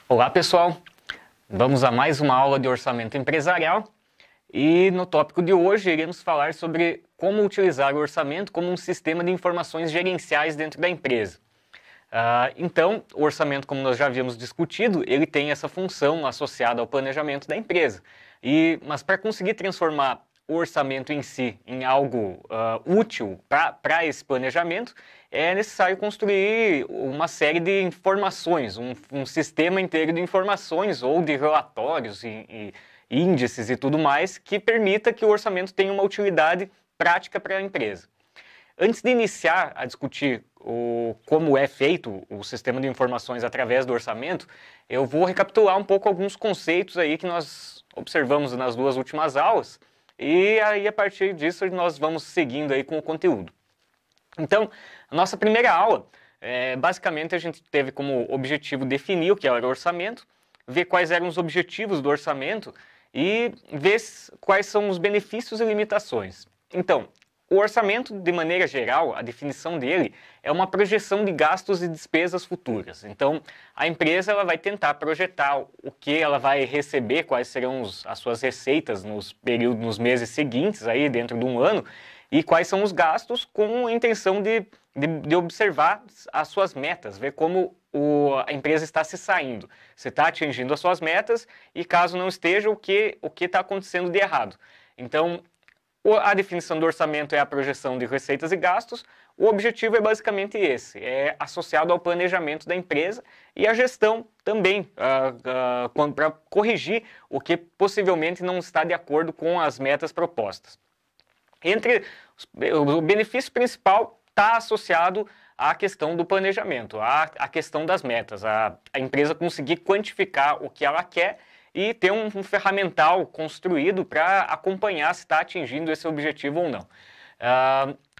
Olá pessoal, vamos a mais uma aula de orçamento empresarial e no tópico de hoje iremos falar sobre como utilizar o orçamento como um sistema de informações gerenciais dentro da empresa. Então, o orçamento, como nós já havíamos discutido, ele tem essa função associada ao planejamento da empresa. Mas para conseguir transformar o orçamento em si em algo útil para esse planejamento, é necessário construir uma série de informações, um sistema inteiro de informações ou de relatórios e índices e tudo mais que permita que o orçamento tenha uma utilidade prática para a empresa. Antes de iniciar a discutir como é feito o sistema de informações através do orçamento, eu vou recapitular um pouco alguns conceitos aí que nós observamos nas duas últimas aulas e aí a partir disso nós vamos seguindo aí com o conteúdo. Então, a nossa primeira aula, basicamente a gente teve como objetivo definir o que era o orçamento, ver quais eram os objetivos do orçamento e ver quais são os benefícios e limitações. Então, o orçamento, de maneira geral, a definição dele é uma projeção de gastos e despesas futuras. Então, a empresa ela vai tentar projetar o que ela vai receber, quais serão as suas receitas nos meses seguintes, aí dentro de um ano, e quais são os gastos com a intenção de observar as suas metas, ver como a empresa está se saindo, se está atingindo as suas metas e caso não esteja, o que está acontecendo de errado. Então, a definição do orçamento é a projeção de receitas e gastos. O objetivo é basicamente esse, é associado ao planejamento da empresa e à gestão também, para corrigir o que possivelmente não está de acordo com as metas propostas. O benefício principal está associado à questão do planejamento, à questão das metas, a empresa conseguir quantificar o que ela quer e ter um ferramental construído para acompanhar se está atingindo esse objetivo ou não.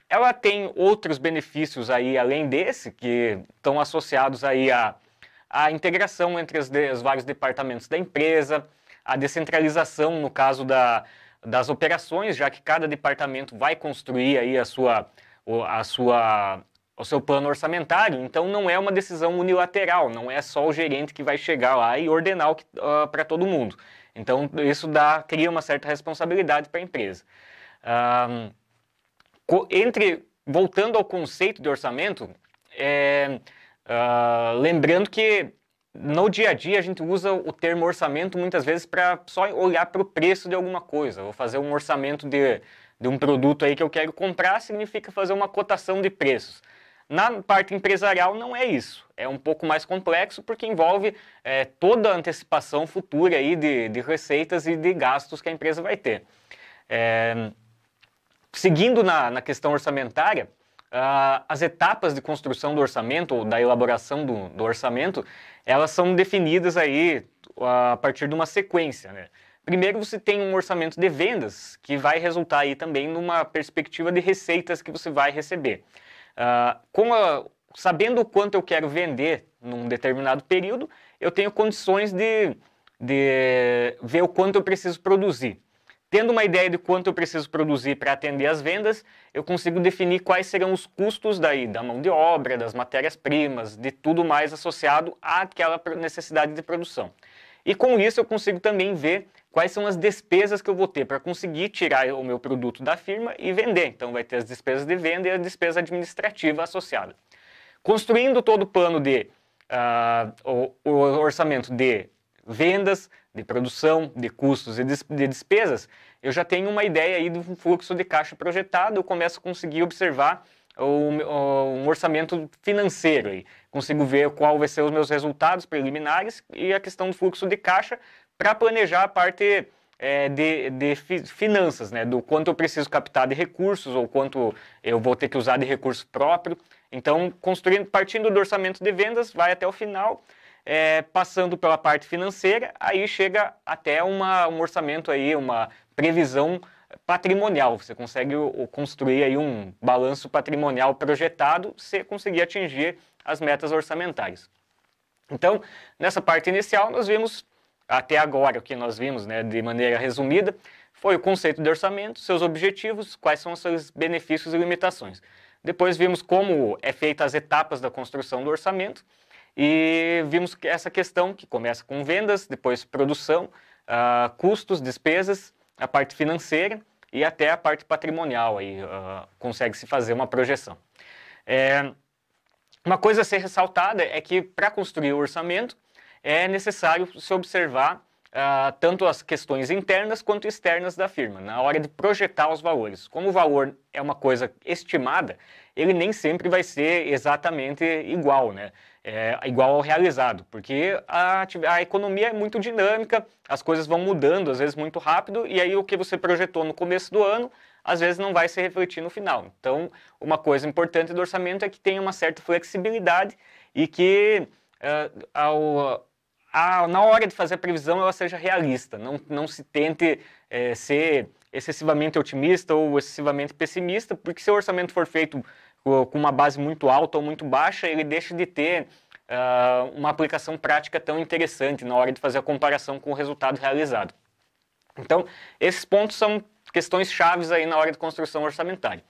Ela tem outros benefícios aí, além desse, que estão associados aí à integração entre os vários departamentos da empresa, a descentralização no caso das operações, já que cada departamento vai construir aí o seu plano orçamentário, então não é uma decisão unilateral, não é só o gerente que vai chegar lá e ordenar para todo mundo. Então isso cria uma certa responsabilidade para a empresa. Voltando ao conceito de orçamento, lembrando que no dia a dia a gente usa o termo orçamento muitas vezes para só olhar para o preço de alguma coisa. Vou fazer um orçamento de um produto aí que eu quero comprar, significa fazer uma cotação de preços. Na parte empresarial não é isso, é um pouco mais complexo porque envolve toda a antecipação futura aí de receitas e de gastos que a empresa vai ter. Seguindo na questão orçamentária, as etapas de construção do orçamento ou da elaboração do orçamento, elas são definidas aí a partir de uma sequência, né? Primeiro você tem um orçamento de vendas que vai resultar aí também numa perspectiva de receitas que você vai receber. Sabendo o quanto eu quero vender num determinado período, eu tenho condições de ver o quanto eu preciso produzir. Tendo uma ideia de quanto eu preciso produzir para atender as vendas, eu consigo definir quais serão os custos da mão de obra, das matérias-primas, de tudo mais associado àquela necessidade de produção. E com isso eu consigo também ver quais são as despesas que eu vou ter para conseguir tirar o meu produto da firma e vender. Então vai ter as despesas de venda e a despesa administrativa associada. Construindo todo o plano o orçamento de vendas, de produção, de custos e de despesas, eu já tenho uma ideia aí do fluxo de caixa projetado, eu começo a conseguir observar um orçamento financeiro aí. Consigo ver qual vai ser os meus resultados preliminares e a questão do fluxo de caixa para planejar a parte de finanças, né? Do quanto eu preciso captar de recursos ou quanto eu vou ter que usar de recurso próprio. Então, partindo do orçamento de vendas, vai até o final, passando pela parte financeira, aí chega até um orçamento aí, uma previsão patrimonial. Você consegue construir aí um balanço patrimonial projetado se conseguir atingir as metas orçamentárias. Então, nessa parte inicial, nós vimos, até agora, o que nós vimos, né, de maneira resumida, foi o conceito de orçamento, seus objetivos, quais são os seus benefícios e limitações. Depois vimos como é feita as etapas da construção do orçamento e vimos essa questão que começa com vendas, depois produção, custos, despesas, a parte financeira e até a parte patrimonial, aí consegue-se fazer uma projeção. Uma coisa a ser ressaltada é que para construir o orçamento é necessário se observar tanto as questões internas quanto externas da firma, na hora de projetar os valores. Como o valor é uma coisa estimada, ele nem sempre vai ser exatamente igual, né? Igual ao realizado, porque a economia é muito dinâmica, as coisas vão mudando, às vezes muito rápido, e aí o que você projetou no começo do ano, às vezes não vai se refletir no final. Então, uma coisa importante do orçamento é que tenha uma certa flexibilidade e que na hora de fazer a previsão ela seja realista, não se tente ser excessivamente otimista ou excessivamente pessimista, porque se o orçamento for feito com uma base muito alta ou muito baixa, ele deixa de ter uma aplicação prática tão interessante na hora de fazer a comparação com o resultado realizado. Então, esses pontos são questões chaves aí na hora de construção orçamentária.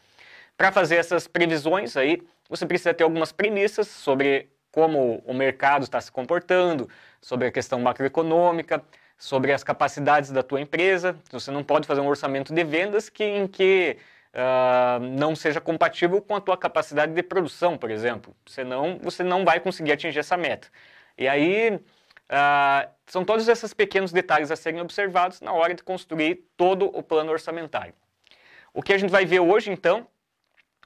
Para fazer essas previsões aí, você precisa ter algumas premissas sobre como o mercado está se comportando, sobre a questão macroeconômica, sobre as capacidades da tua empresa. Você não pode fazer um orçamento de vendas em que não seja compatível com a tua capacidade de produção, por exemplo. Senão, você não vai conseguir atingir essa meta. E aí, são todos esses pequenos detalhes a serem observados na hora de construir todo o plano orçamentário. O que a gente vai ver hoje, então,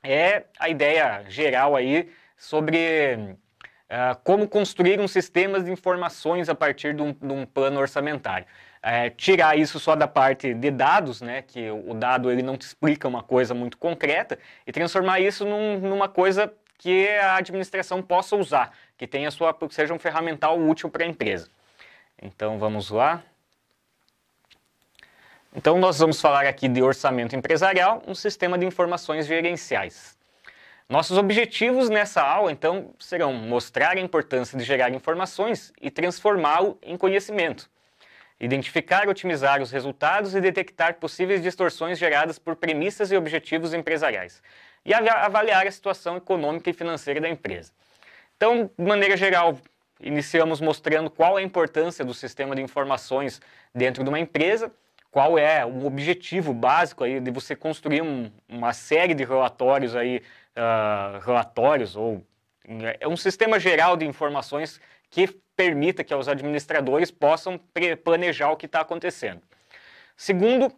é a ideia geral aí sobre como construir um sistema de informações a partir de um plano orçamentário. Tirar isso só da parte de dados, né, que o dado ele não te explica uma coisa muito concreta, e transformar isso numa coisa que a administração possa usar, que seja um ferramental útil para a empresa. Então vamos lá. Então nós vamos falar aqui de orçamento empresarial, um sistema de informações gerenciais. Nossos objetivos nessa aula, então, serão mostrar a importância de gerar informações e transformá-lo em conhecimento, identificar e otimizar os resultados e detectar possíveis distorções geradas por premissas e objetivos empresariais, e avaliar a situação econômica e financeira da empresa. Então, de maneira geral, iniciamos mostrando qual é a importância do sistema de informações dentro de uma empresa, qual é o objetivo básico aí de você construir uma série de relatórios aí, é um sistema geral de informações que permita que os administradores possam planejar o que está acontecendo. Segundo,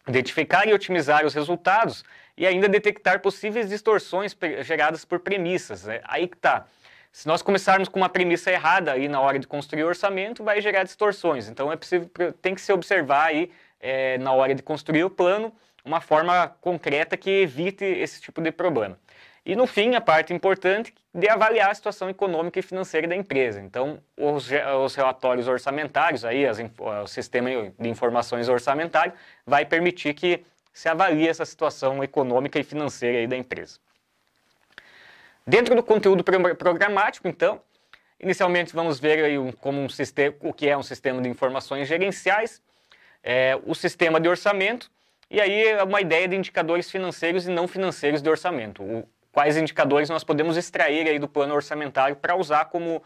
identificar e otimizar os resultados e ainda detectar possíveis distorções geradas por premissas. Né? Aí que está. Se nós começarmos com uma premissa errada aí na hora de construir o orçamento, vai gerar distorções. Então tem que se observar aí na hora de construir o plano uma forma concreta que evite esse tipo de problema. E no fim, a parte importante de avaliar a situação econômica e financeira da empresa. Então, os relatórios orçamentários, aí, o sistema de informações orçamentário, vai permitir que se avalie essa situação econômica e financeira aí da empresa. Dentro do conteúdo programático, então, inicialmente vamos ver aí o que é um sistema de informações gerenciais, o sistema de orçamento, e aí uma ideia de indicadores financeiros e não financeiros de orçamento. Quais indicadores nós podemos extrair aí do plano orçamentário para usar como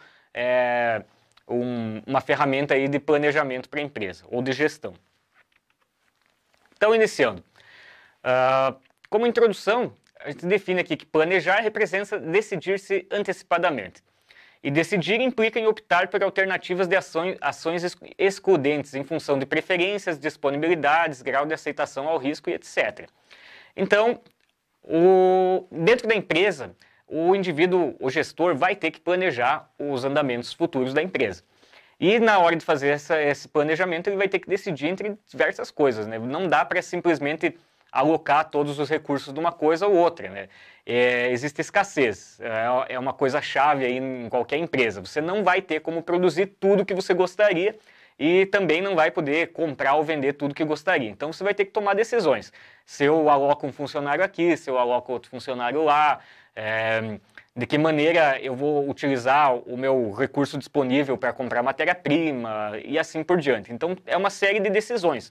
uma ferramenta aí de planejamento para a empresa, ou de gestão. Então, iniciando. Como introdução, a gente define aqui que planejar representa decidir-se antecipadamente. E decidir implica em optar por alternativas de ações excludentes em função de preferências, disponibilidades, grau de aceitação ao risco e etc. Então, dentro da empresa, o indivíduo, o gestor, vai ter que planejar os andamentos futuros da empresa. E na hora de fazer esse planejamento, ele vai ter que decidir entre diversas coisas, né? Não dá para simplesmente alocar todos os recursos de uma coisa ou outra, né? Existe escassez, é uma coisa chave aí em qualquer empresa. Você não vai ter como produzir tudo que você gostaria e também não vai poder comprar ou vender tudo que gostaria. Então você vai ter que tomar decisões. Se eu aloco um funcionário aqui, se eu aloco outro funcionário lá, de que maneira eu vou utilizar o meu recurso disponível para comprar matéria-prima e assim por diante. Então é uma série de decisões.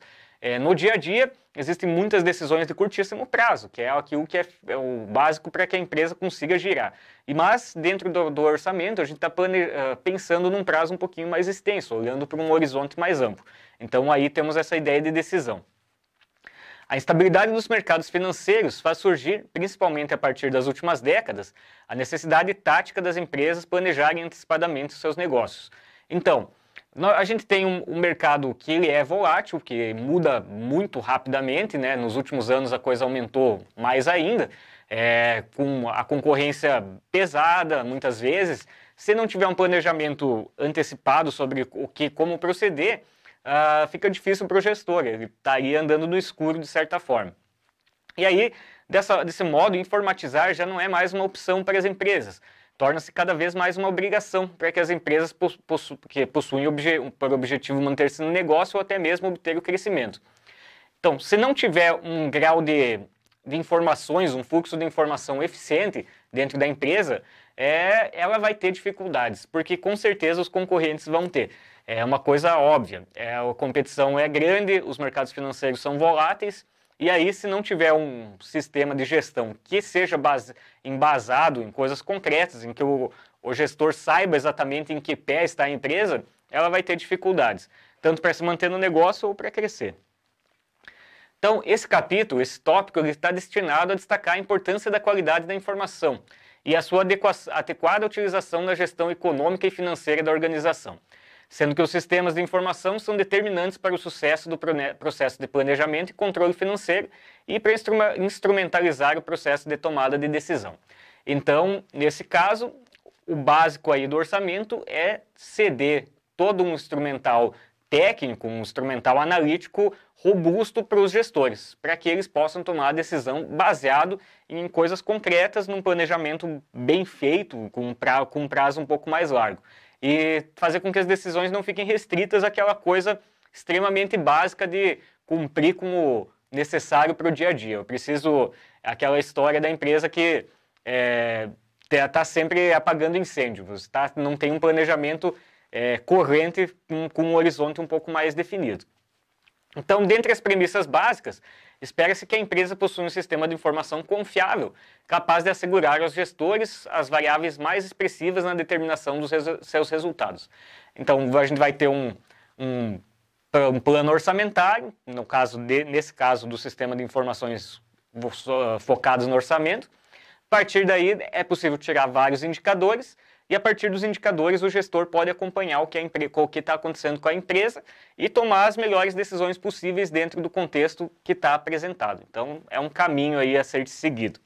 no dia a dia, existem muitas decisões de curtíssimo prazo, que é aquilo que é o básico para que a empresa consiga girar. Mas, dentro do orçamento, a gente está pensando num prazo um pouquinho mais extenso, olhando para um horizonte mais amplo. Então, aí temos essa ideia de decisão. A instabilidade dos mercados financeiros faz surgir, principalmente a partir das últimas décadas, a necessidade tática das empresas planejarem antecipadamente os seus negócios. Então, a gente tem um mercado que ele é volátil, que muda muito rapidamente, né? Nos últimos anos a coisa aumentou mais ainda, com a concorrência pesada, muitas vezes. Se não tiver um planejamento antecipado sobre como proceder, fica difícil para o gestor, ele estaria andando no escuro de certa forma. E aí, desse modo, informatizar já não é mais uma opção para as empresas, torna-se cada vez mais uma obrigação para que as empresas que possuem por objetivo manter-se no negócio ou até mesmo obter o crescimento. Então, se não tiver um grau de informações, um fluxo de informação eficiente dentro da empresa, ela vai ter dificuldades, porque com certeza os concorrentes vão ter. É uma coisa óbvia, a competição é grande, os mercados financeiros são voláteis, e aí se não tiver um sistema de gestão que seja embasado em coisas concretas, em que o gestor saiba exatamente em que pé está a empresa, ela vai ter dificuldades, tanto para se manter no negócio ou para crescer. Então, esse capítulo, esse tópico, ele está destinado a destacar a importância da qualidade da informação e a sua adequada utilização na gestão econômica e financeira da organização, sendo que os sistemas de informação são determinantes para o sucesso do processo de planejamento e controle financeiro e para instrumentalizar o processo de tomada de decisão. Então, nesse caso, o básico aí do orçamento é ceder todo um instrumental técnico, um instrumental analítico robusto para os gestores, para que eles possam tomar a decisão baseado em coisas concretas, num planejamento bem feito, com um prazo um pouco mais largo. E fazer com que as decisões não fiquem restritas àquela coisa extremamente básica de cumprir com o necessário para o dia a dia. Eu preciso, aquela história da empresa que está sempre apagando incêndios, não tem um planejamento corrente com um horizonte um pouco mais definido. Então, dentre as premissas básicas, espera-se que a empresa possua um sistema de informação confiável, capaz de assegurar aos gestores as variáveis mais expressivas na determinação dos seus resultados. Então, a gente vai ter um plano orçamentário, nesse caso do sistema de informações focados no orçamento. A partir daí, é possível tirar vários indicadores, e a partir dos indicadores o gestor pode acompanhar o que está acontecendo com a empresa e tomar as melhores decisões possíveis dentro do contexto que está apresentado. Então, é um caminho aí a ser seguido.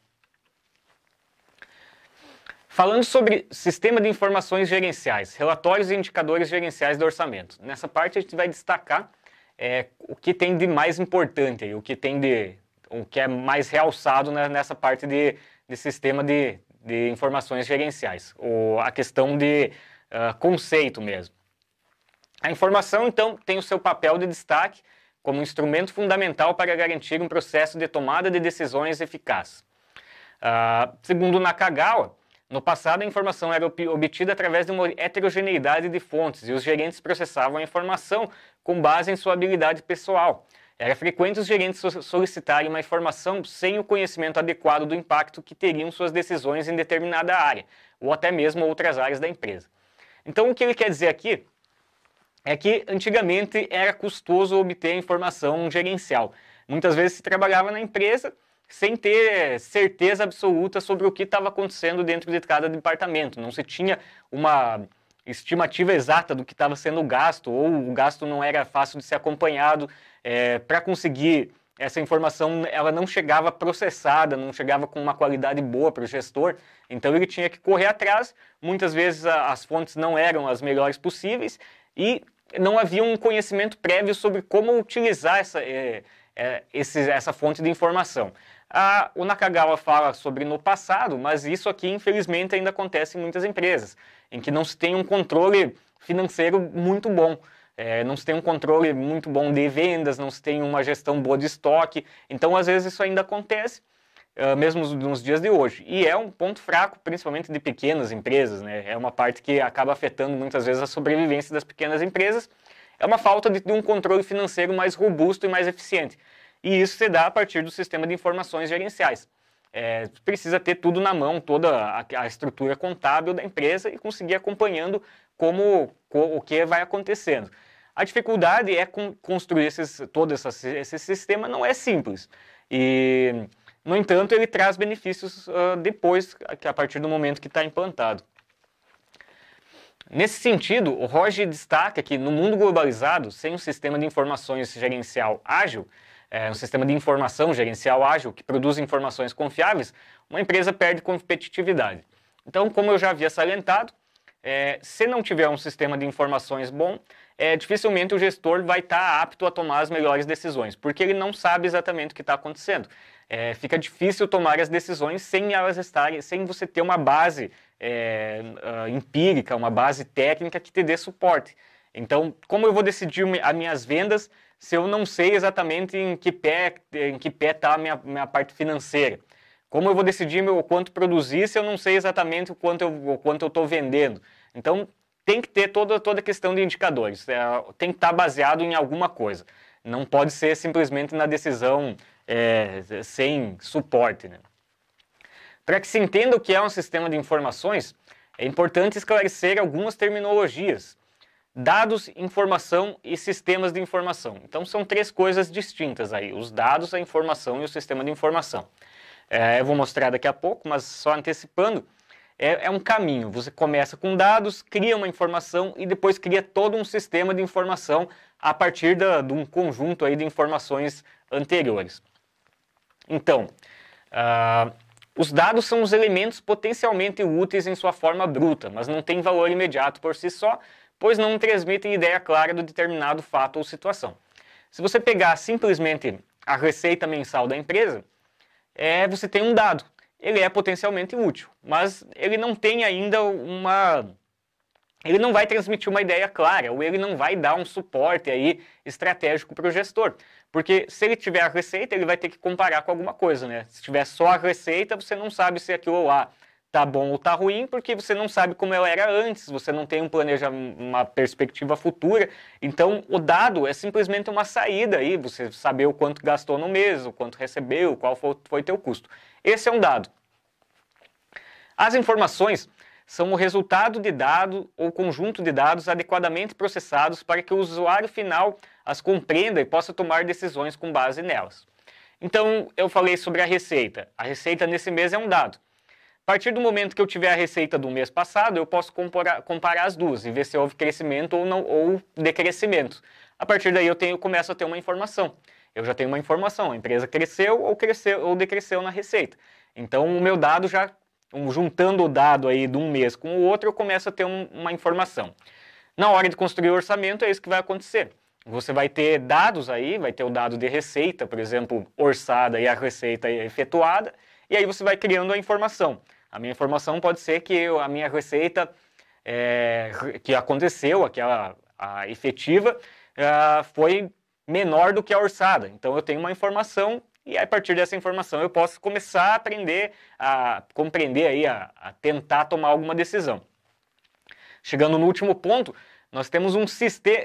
Falando sobre sistema de informações gerenciais, relatórios e indicadores gerenciais do orçamento. Nessa parte a gente vai destacar o que tem de mais importante, o que é mais realçado nessa parte de sistema de informações gerenciais, ou a questão de conceito mesmo. A informação, então, tem o seu papel de destaque como instrumento fundamental para garantir um processo de tomada de decisões eficaz. Segundo Nakagawa, no passado a informação era obtida através de uma heterogeneidade de fontes e os gerentes processavam a informação com base em sua habilidade pessoal. Era frequente os gerentes solicitarem uma informação sem o conhecimento adequado do impacto que teriam suas decisões em determinada área, ou até mesmo outras áreas da empresa. Então, o que ele quer dizer aqui é que antigamente era custoso obter informação gerencial. Muitas vezes se trabalhava na empresa sem ter certeza absoluta sobre o que estava acontecendo dentro de cada departamento. Não se tinha uma estimativa exata do que estava sendo gasto, ou o gasto não era fácil de ser acompanhado. Para conseguir essa informação, ela não chegava processada, não chegava com uma qualidade boa para o gestor, então ele tinha que correr atrás. Muitas vezes as fontes não eram as melhores possíveis e não havia um conhecimento prévio sobre como utilizar essa fonte de informação. O Nakagawa fala sobre no passado, mas isso aqui infelizmente ainda acontece em muitas empresas, em que não se tem um controle financeiro muito bom. Não se tem um controle muito bom de vendas, não se tem uma gestão boa de estoque. Então, às vezes, isso ainda acontece, mesmo nos dias de hoje. E é um ponto fraco, principalmente de pequenas empresas, né? É uma parte que acaba afetando muitas vezes a sobrevivência das pequenas empresas. É uma falta de um controle financeiro mais robusto e mais eficiente. E isso se dá a partir do sistema de informações gerenciais. Precisa ter tudo na mão, toda a estrutura contábil da empresa e conseguir acompanhando o que vai acontecendo. A dificuldade é construir todo esse sistema, não é simples. E, no entanto, ele traz benefícios depois, a partir do momento que está implantado. Nesse sentido, o Roger destaca que no mundo globalizado, sem um sistema de informações gerencial ágil, um sistema de informação gerencial ágil que produz informações confiáveis, uma empresa perde competitividade. Então, como eu já havia salientado, se não tiver um sistema de informações bom, dificilmente o gestor vai estar apto a tomar as melhores decisões, porque ele não sabe exatamente o que está acontecendo. Fica difícil tomar as decisões sem você ter uma base empírica, uma base técnica que te dê suporte. Então, como eu vou decidir as minhas vendas se eu não sei exatamente em que pé está a minha parte financeira? Como eu vou decidir o quanto produzir se eu não sei exatamente o quanto eu estou vendendo? Então, tem que ter toda a questão de indicadores. Tem que estar baseado em alguma coisa. Não pode ser simplesmente na decisão sem suporte, né? Para que se entenda o que é um sistema de informações, é importante esclarecer algumas terminologias. Dados, informação e sistemas de informação. Então, são três coisas distintas aí. Os dados, a informação e o sistema de informação. Eu vou mostrar daqui a pouco, mas só antecipando, é um caminho. Você começa com dados, cria uma informação e depois cria todo um sistema de informação a partir de um conjunto aí de informações anteriores. Então, os dados são os elementos potencialmente úteis em sua forma bruta, mas não têm valor imediato por si só, pois não transmitem ideia clara do determinado fato ou situação. Se você pegar simplesmente a receita mensal da empresa, você tem um dado. Ele é potencialmente útil, mas ele não tem ainda ele não vai transmitir uma ideia clara, ou ele não vai dar um suporte aí estratégico para o gestor. Porque se ele tiver a receita, ele vai ter que comparar com alguma coisa, né? Se tiver só a receita, você não sabe se aquilo lá tá bom ou tá ruim, porque você não sabe como ela era antes, você não tem uma perspectiva futura. Então, o dado é simplesmente uma saída aí, você saber o quanto gastou no mês, o quanto recebeu, qual foi teu custo. Esse é um dado. As informações são o resultado de dado ou conjunto de dados adequadamente processados para que o usuário final as compreenda e possa tomar decisões com base nelas. Então, eu falei sobre a receita. A receita nesse mês é um dado. A partir do momento que eu tiver a receita do mês passado, eu posso comparar as duas e ver se houve crescimento ou decrescimento. A partir daí eu começo a ter uma informação. Eu já tenho uma informação, a empresa cresceu ou decresceu na receita. Então o meu dado juntando o dado aí de um mês com o outro, eu começo a ter uma informação. Na hora de construir o orçamento, é isso que vai acontecer. Você vai ter dados aí, vai ter o dado de receita, por exemplo, orçada e a receita efetuada, e aí você vai criando a informação. A minha informação pode ser que a minha receita que aconteceu, a efetiva, foi menor do que a orçada. Então eu tenho uma informação e a partir dessa informação eu posso começar a aprender a compreender aí, a tentar tomar alguma decisão. Chegando no último ponto, nós temos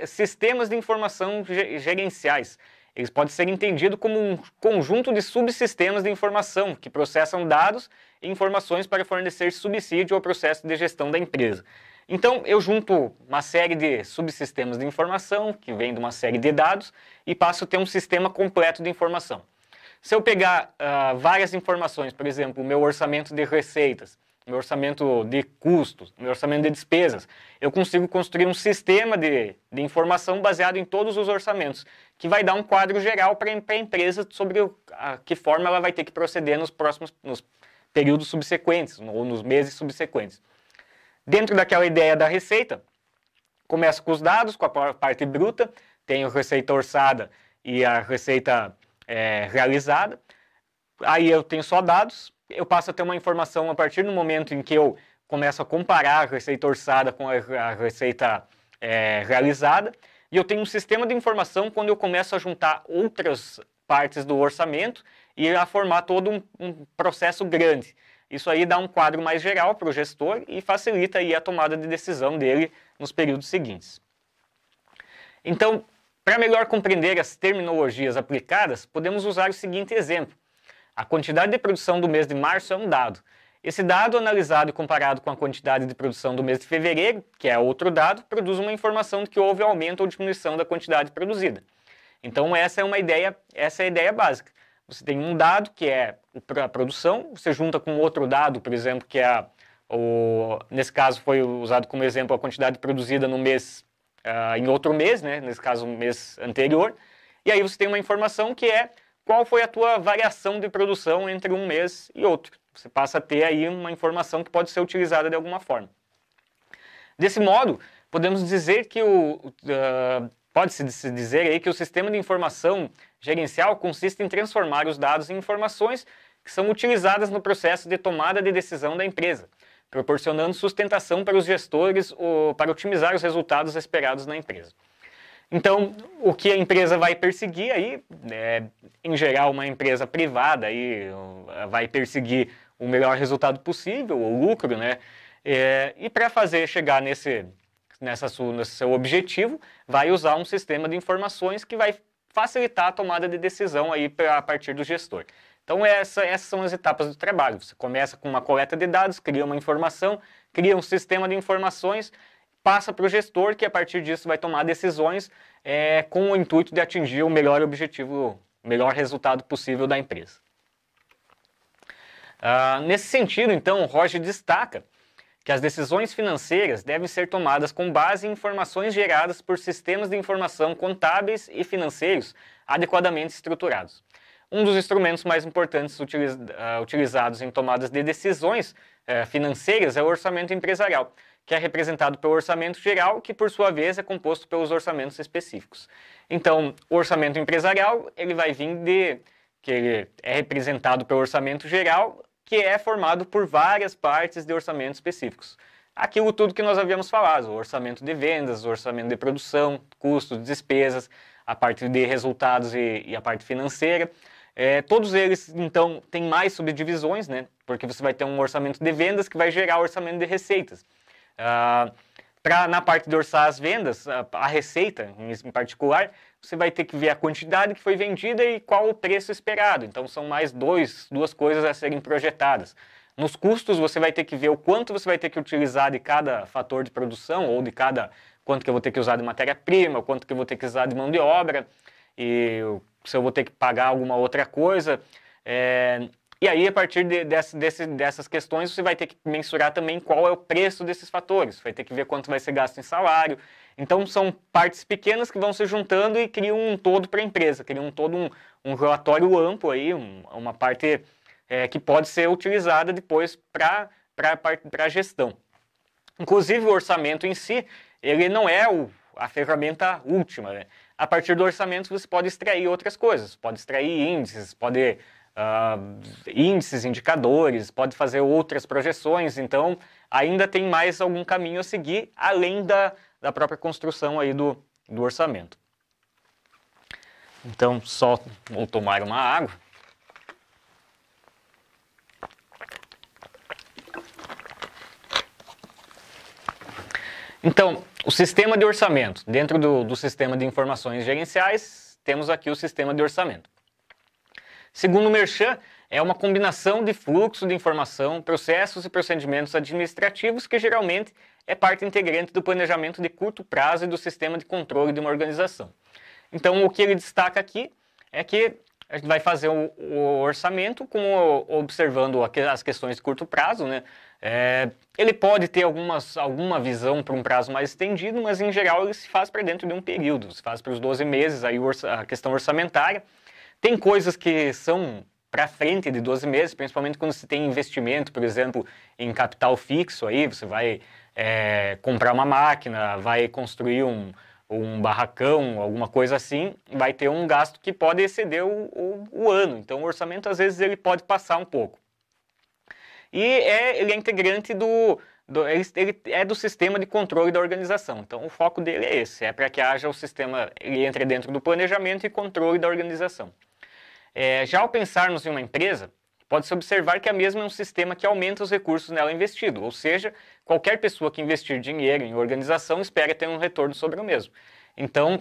sistemas de informação gerenciais. Eles podem ser entendidos como um conjunto de subsistemas de informação que processam dados e informações para fornecer subsídio ao processo de gestão da empresa. Então, eu junto uma série de subsistemas de informação, que vem de uma série de dados, e passo a ter um sistema completo de informação. Se eu pegar várias informações, por exemplo, o meu orçamento de receitas, meu orçamento de custos, meu orçamento de despesas, eu consigo construir um sistema de informação baseado em todos os orçamentos, que vai dar um quadro geral para a empresa sobre que forma ela vai ter que proceder nos períodos subsequentes, ou nos meses subsequentes. Dentro daquela ideia da receita, começo com os dados, com a parte bruta, tenho a receita orçada e a receita realizada. Aí eu tenho só dados, eu passo a ter uma informação a partir do momento em que eu começo a comparar a receita orçada com a receita realizada, e eu tenho um sistema de informação quando eu começo a juntar outras partes do orçamento e a formar todo um processo grande. Isso aí dá um quadro mais geral para o gestor e facilita aí a tomada de decisão dele nos períodos seguintes. Então, para melhor compreender as terminologias aplicadas, podemos usar o seguinte exemplo. A quantidade de produção do mês de março é um dado. Esse dado, analisado e comparado com a quantidade de produção do mês de fevereiro, que é outro dado, produz uma informação de que houve aumento ou diminuição da quantidade produzida. Então essa é a ideia básica. Você tem um dado que é a produção, você junta com outro dado, por exemplo, que é nesse caso foi usado como exemplo a quantidade produzida no mês, em outro mês, né? Nesse caso o mês anterior, e aí você tem uma informação que é qual foi a tua variação de produção entre um mês e outro. Você passa a ter aí uma informação que pode ser utilizada de alguma forma. Desse modo, podemos dizer que pode-se dizer aí que o sistema de informação gerencial consiste em transformar os dados em informações que são utilizadas no processo de tomada de decisão da empresa, proporcionando sustentação para os gestores para otimizar os resultados esperados na empresa. Então, o que a empresa vai perseguir aí, em geral uma empresa privada aí, vai perseguir o melhor resultado possível, o lucro, né? E para chegar nesse seu objetivo, vai usar um sistema de informações que vai facilitar a tomada de decisão aí a partir do gestor. Então essas são as etapas do trabalho. Você começa com uma coleta de dados, cria uma informação, cria um sistema de informações, passa para o gestor, que a partir disso vai tomar decisões com o intuito de atingir o melhor objetivo, o melhor resultado possível da empresa. Nesse sentido, então, Roger destaca que as decisões financeiras devem ser tomadas com base em informações geradas por sistemas de informação contábeis e financeiros adequadamente estruturados. Um dos instrumentos mais importantes utilizados em tomadas de decisões financeiras é o orçamento empresarial, que é representado pelo orçamento geral, que por sua vez é composto pelos orçamentos específicos. Então, o orçamento empresarial ele vai vir que ele é representado pelo orçamento geral, que é formado por várias partes de orçamentos específicos. Aquilo tudo que nós havíamos falado, o orçamento de vendas, o orçamento de produção, custos, despesas, a parte de resultados e a parte financeira. Todos eles, então, têm mais subdivisões, né? Porque você vai ter um orçamento de vendas que vai gerar orçamento de receitas. Na parte de orçar as vendas, a receita em particular, você vai ter que ver a quantidade que foi vendida e qual o preço esperado. Então são mais duas coisas a serem projetadas. Nos custos você vai ter que ver o quanto você vai ter que utilizar de cada fator de produção, ou de quanto que eu vou ter que usar de matéria-prima, quanto que eu vou ter que usar de mão de obra, e se eu vou ter que pagar alguma outra coisa. E aí, a partir dessas questões, você vai ter que mensurar também qual é o preço desses fatores. Você vai ter que ver quanto vai ser gasto em salário. Então, são partes pequenas que vão se juntando e criam um todo para a empresa. Criam um relatório amplo, aí, uma parte que pode ser utilizada depois para a gestão. Inclusive, o orçamento em si, ele não é a ferramenta última, né? A partir do orçamento, você pode extrair outras coisas. Pode extrair índices, indicadores, pode fazer outras projeções, então ainda tem mais algum caminho a seguir, além da própria construção aí do orçamento. Então, só vou tomar uma água. Então, o sistema de orçamento. Dentro do sistema de informações gerenciais, temos aqui o sistema de orçamento. Segundo o Merchan, é uma combinação de fluxo de informação, processos e procedimentos administrativos que geralmente é parte integrante do planejamento de curto prazo e do sistema de controle de uma organização. Então, o que ele destaca aqui é que a gente vai fazer o orçamento observando as questões de curto prazo, né? Ele pode ter alguma visão para um prazo mais estendido, mas em geral ele se faz para dentro de um período, se faz para os 12 meses, aí a questão orçamentária. Tem coisas que são para frente de 12 meses, principalmente quando você tem investimento, por exemplo, em capital fixo, aí você vai comprar uma máquina, vai construir um barracão, alguma coisa assim, vai ter um gasto que pode exceder o ano. Então o orçamento, às vezes, ele pode passar um pouco. E ele é integrante ele é do sistema de controle da organização. Então o foco dele é esse, é para que haja o sistema, ele entre dentro do planejamento e controle da organização. Já ao pensarmos em uma empresa, pode-se observar que a mesma é um sistema que aumenta os recursos nela investido, ou seja, qualquer pessoa que investir dinheiro em organização espera ter um retorno sobre o mesmo. Então,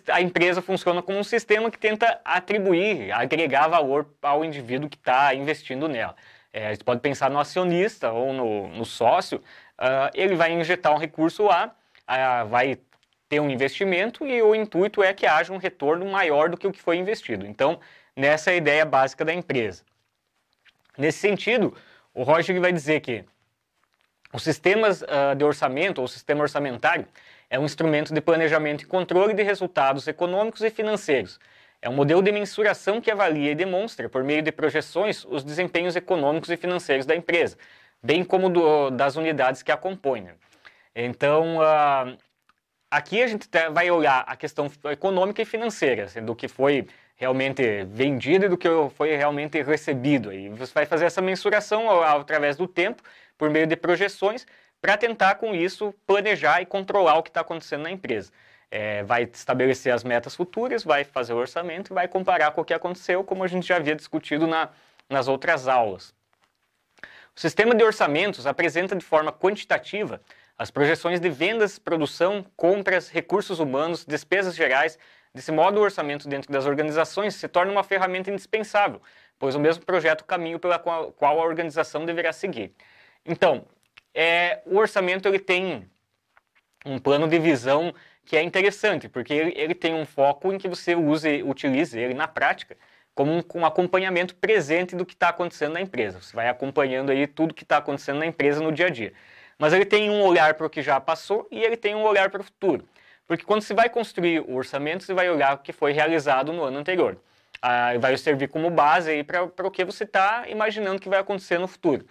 A empresa funciona como um sistema que tenta atribuir, agregar valor ao indivíduo que está investindo nela. Você pode pensar no acionista ou no sócio, ele vai injetar um recurso lá, vai ter um investimento e o intuito é que haja um retorno maior do que o que foi investido. Então, nessa é a ideia básica da empresa. Nesse sentido, o Roger vai dizer que os sistemas de orçamento ou sistema orçamentário é um instrumento de planejamento e controle de resultados econômicos e financeiros. É um modelo de mensuração que avalia e demonstra, por meio de projeções, os desempenhos econômicos e financeiros da empresa, bem como das unidades que a compõem. Então, aqui a gente vai olhar a questão econômica e financeira, do que foi realmente vendido e do que foi realmente recebido. Aí você vai fazer essa mensuração através do tempo, por meio de projeções, para tentar com isso planejar e controlar o que está acontecendo na empresa. Vai estabelecer as metas futuras, vai fazer o orçamento e vai comparar com o que aconteceu, como a gente já havia discutido nas outras aulas. O sistema de orçamentos apresenta de forma quantitativa as projeções de vendas, produção, compras, recursos humanos, despesas gerais. Desse modo, o orçamento dentro das organizações se torna uma ferramenta indispensável, pois o mesmo projeta o caminho pela qual a organização deverá seguir. Então, o orçamento ele tem um plano de visão que é interessante, porque ele tem um foco em que você utilize ele na prática como um acompanhamento presente do que está acontecendo na empresa. Você vai acompanhando aí tudo que está acontecendo na empresa no dia a dia. Mas ele tem um olhar para o que já passou e ele tem um olhar para o futuro. Porque quando você vai construir o orçamento, você vai olhar o que foi realizado no ano anterior. Vai servir como base para o que você está imaginando que vai acontecer no futuro.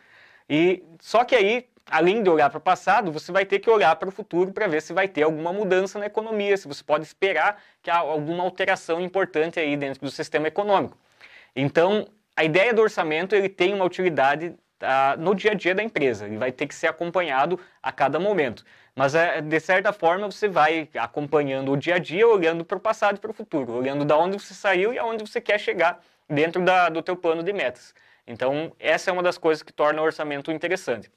Só que aí, além de olhar para o passado, você vai ter que olhar para o futuro para ver se vai ter alguma mudança na economia, se você pode esperar que há alguma alteração importante aí dentro do sistema econômico. Então, a ideia do orçamento ele tem uma utilidade no dia a dia da empresa, ele vai ter que ser acompanhado a cada momento. Mas, de certa forma, você vai acompanhando o dia a dia, olhando para o passado e para o futuro, olhando de onde você saiu e aonde você quer chegar dentro do teu plano de metas. Então, essa é uma das coisas que torna o orçamento interessante.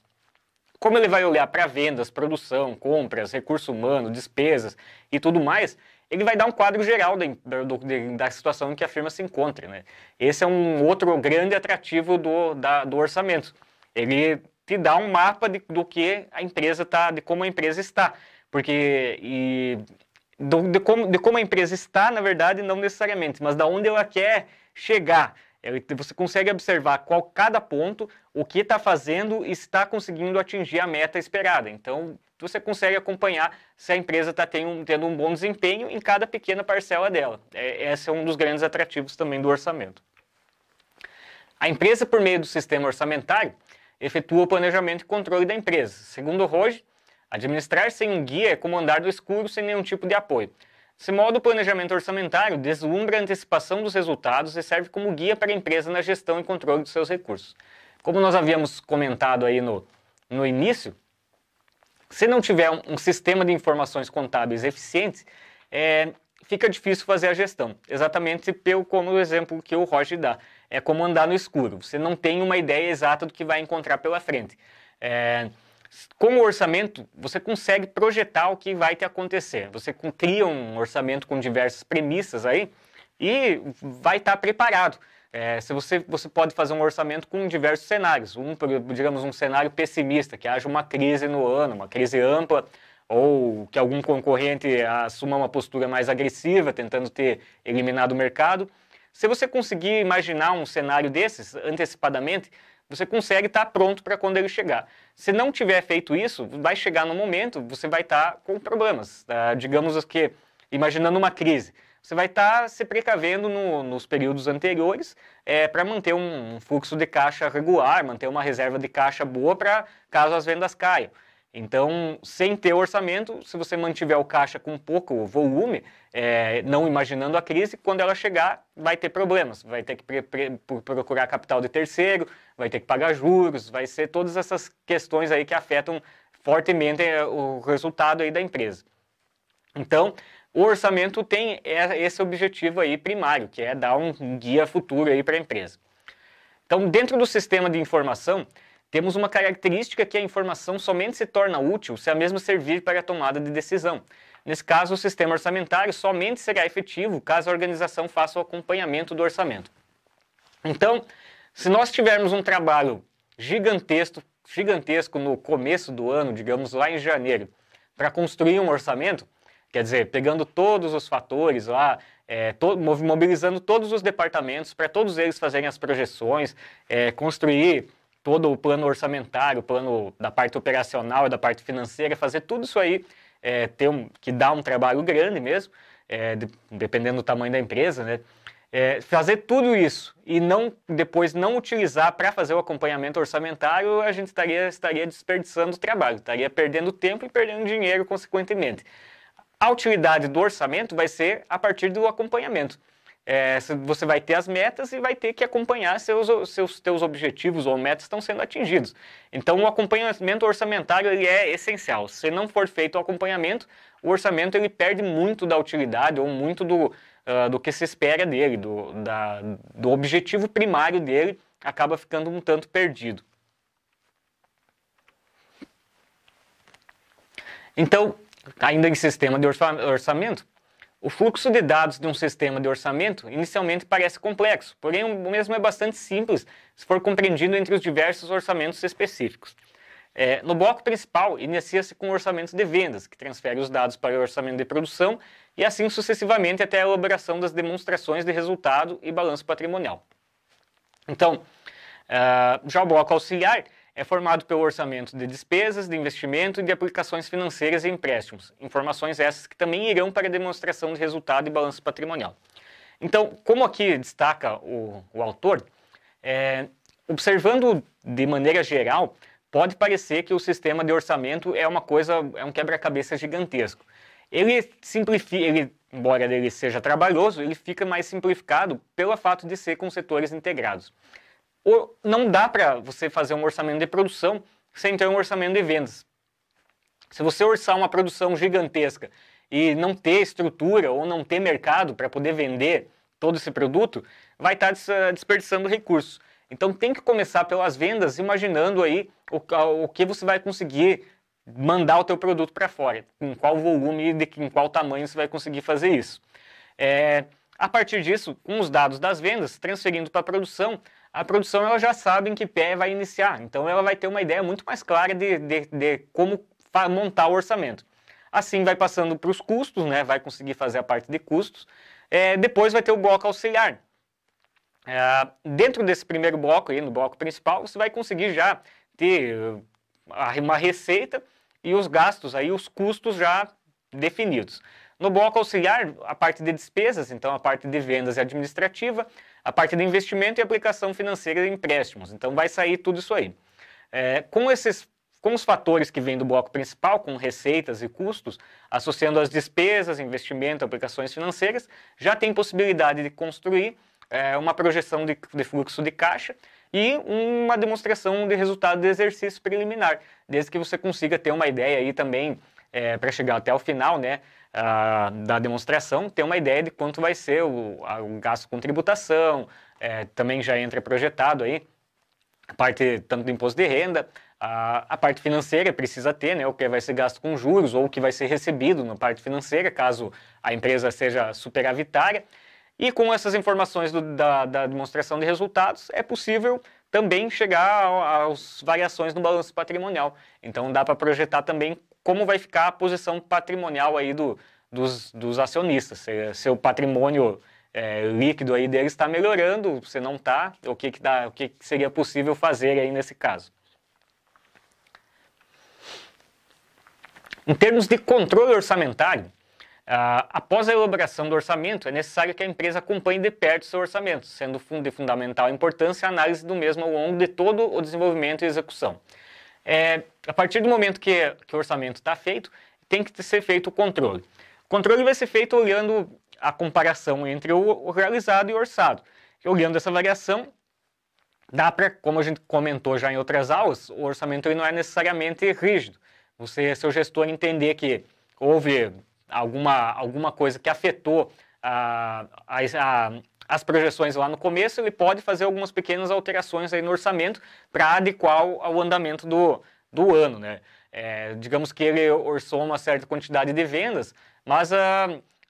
Como ele vai olhar para vendas, produção, compras, recurso humano, despesas e tudo mais, ele vai dar um quadro geral da situação em que a firma se encontra, né? Esse é um outro grande atrativo do orçamento. Ele te dá um mapa do que a empresa está, de como a empresa está. De como a empresa está, na verdade, não necessariamente, mas da onde ela quer chegar. Você consegue observar cada ponto, o que está fazendo e está conseguindo atingir a meta esperada. Então, você consegue acompanhar se a empresa está tendo um bom desempenho em cada pequena parcela dela. Esse é um dos grandes atrativos também do orçamento. A empresa, por meio do sistema orçamentário, efetua o planejamento e controle da empresa. Segundo Roge, administrar sem um guia é como andar no escuro sem nenhum tipo de apoio. Desse modo, o planejamento orçamentário deslumbra a antecipação dos resultados e serve como guia para a empresa na gestão e controle dos seus recursos. Como nós havíamos comentado aí no início, se não tiver um sistema de informações contábeis eficiente, fica difícil fazer a gestão. Exatamente como o exemplo que o Roger dá. É como andar no escuro. Você não tem uma ideia exata do que vai encontrar pela frente. Com o orçamento, você consegue projetar o que vai te acontecer. Você cria um orçamento com diversas premissas aí e vai estar preparado. Você pode fazer um orçamento com diversos cenários. Digamos, um cenário pessimista, que haja uma crise no ano, uma crise ampla, ou que algum concorrente assuma uma postura mais agressiva, tentando ter eliminado o mercado. Se você conseguir imaginar um cenário desses antecipadamente, você consegue estar pronto para quando ele chegar. Se não tiver feito isso, vai chegar no momento, você vai estar com problemas. Digamos que, imaginando uma crise, você vai estar se precavendo nos períodos anteriores para manter um fluxo de caixa regular, manter uma reserva de caixa boa para caso as vendas caiam. Então, sem ter orçamento, se você mantiver o caixa com pouco volume, não imaginando a crise, quando ela chegar, vai ter problemas. Vai ter que procurar capital de terceiro, vai ter que pagar juros, vai ser todas essas questões aí que afetam fortemente o resultado aí da empresa. Então, o orçamento tem esse objetivo aí primário, que é dar um guia futuro aí para a empresa. Então, dentro do sistema de informação, temos uma característica que a informação somente se torna útil se a mesma servir para a tomada de decisão. Nesse caso, o sistema orçamentário somente será efetivo caso a organização faça o acompanhamento do orçamento. Então, se nós tivermos um trabalho gigantesco no começo do ano, digamos lá em janeiro, para construir um orçamento, quer dizer, pegando todos os fatores lá, mobilizando todos os departamentos para todos eles fazerem as projeções, construir todo o plano orçamentário, o plano da parte operacional e da parte financeira, fazer tudo isso aí, que dá um trabalho grande mesmo, dependendo do tamanho da empresa, né? Fazer tudo isso e depois não utilizar para fazer o acompanhamento orçamentário, a gente estaria desperdiçando o trabalho, estaria perdendo tempo e perdendo dinheiro consequentemente. A utilidade do orçamento vai ser a partir do acompanhamento. Você vai ter as metas e vai ter que acompanhar se os teus objetivos ou metas estão sendo atingidos. Então, o acompanhamento orçamentário ele é essencial. Se não for feito o acompanhamento, o orçamento ele perde muito da utilidade ou muito do que se espera dele, do objetivo primário dele, acaba ficando um tanto perdido. Então, ainda em sistema de orçamento, o fluxo de dados de um sistema de orçamento inicialmente parece complexo, porém o mesmo é bastante simples se for compreendido entre os diversos orçamentos específicos. No bloco principal, inicia-se com o orçamento de vendas, que transfere os dados para o orçamento de produção e assim sucessivamente até a elaboração das demonstrações de resultado e balanço patrimonial. Então, já o bloco auxiliar é formado pelo orçamento de despesas, de investimento e de aplicações financeiras e empréstimos, informações essas que também irão para a demonstração de resultado e balanço patrimonial. Então, como aqui destaca o autor, observando de maneira geral, pode parecer que o sistema de orçamento é um quebra-cabeça gigantesco. Ele simplifica, embora ele seja trabalhoso, ele fica mais simplificado pelo fato de ser com setores integrados. Não dá para você fazer um orçamento de produção sem ter um orçamento de vendas. Se você orçar uma produção gigantesca e não ter estrutura ou não ter mercado para poder vender todo esse produto, vai estar desperdiçando recursos. Então tem que começar pelas vendas, imaginando aí o que você vai conseguir mandar o teu produto para fora, em qual volume e em qual tamanho você vai conseguir fazer isso. A partir disso, com os dados das vendas, transferindo para a produção ela já sabe em que pé vai iniciar, então ela vai ter uma ideia muito mais clara de como montar o orçamento. Assim vai passando para os custos, né? Vai conseguir fazer a parte de custos, depois vai ter o bloco auxiliar. Dentro desse primeiro bloco, aí, no bloco principal, você vai conseguir já ter uma receita e os gastos, aí, os custos já definidos. No bloco auxiliar, a parte de despesas, então a parte de vendas e administrativa, a parte de investimento e aplicação financeira de empréstimos. Então vai sair tudo isso aí. Com os fatores que vêm do bloco principal, com receitas e custos, associando as despesas, investimento, aplicações financeiras, já tem possibilidade de construir uma projeção de fluxo de caixa e uma demonstração de resultado de exercício preliminar, desde que você consiga ter uma ideia aí também, para chegar até o final, né, da demonstração, ter uma ideia de quanto vai ser o gasto com tributação, também já entra projetado aí, a parte tanto do imposto de renda, a parte financeira precisa ter, né, o que vai ser gasto com juros ou o que vai ser recebido na parte financeira, caso a empresa seja superavitária. E com essas informações da demonstração de resultados, é possível também chegar às variações no balanço patrimonial. Então dá para projetar também como vai ficar a posição patrimonial aí dos acionistas. Se o patrimônio líquido aí deles está melhorando, se não está, o que seria possível fazer aí nesse caso. Em termos de controle orçamentário, após a elaboração do orçamento, é necessário que a empresa acompanhe de perto seu orçamento, sendo de fundamental importância a análise do mesmo ao longo de todo o desenvolvimento e execução. A partir do momento que o orçamento está feito, tem que ser feito o controle. O controle vai ser feito olhando a comparação entre o realizado e o orçado. E olhando essa variação, dá para, como a gente comentou já em outras aulas, o orçamento ele não é necessariamente rígido. Seu gestor entender que houve alguma coisa que afetou as projeções lá no começo, ele pode fazer algumas pequenas alterações aí no orçamento para adequar ao andamento do ano, né? Digamos que ele orçou uma certa quantidade de vendas, mas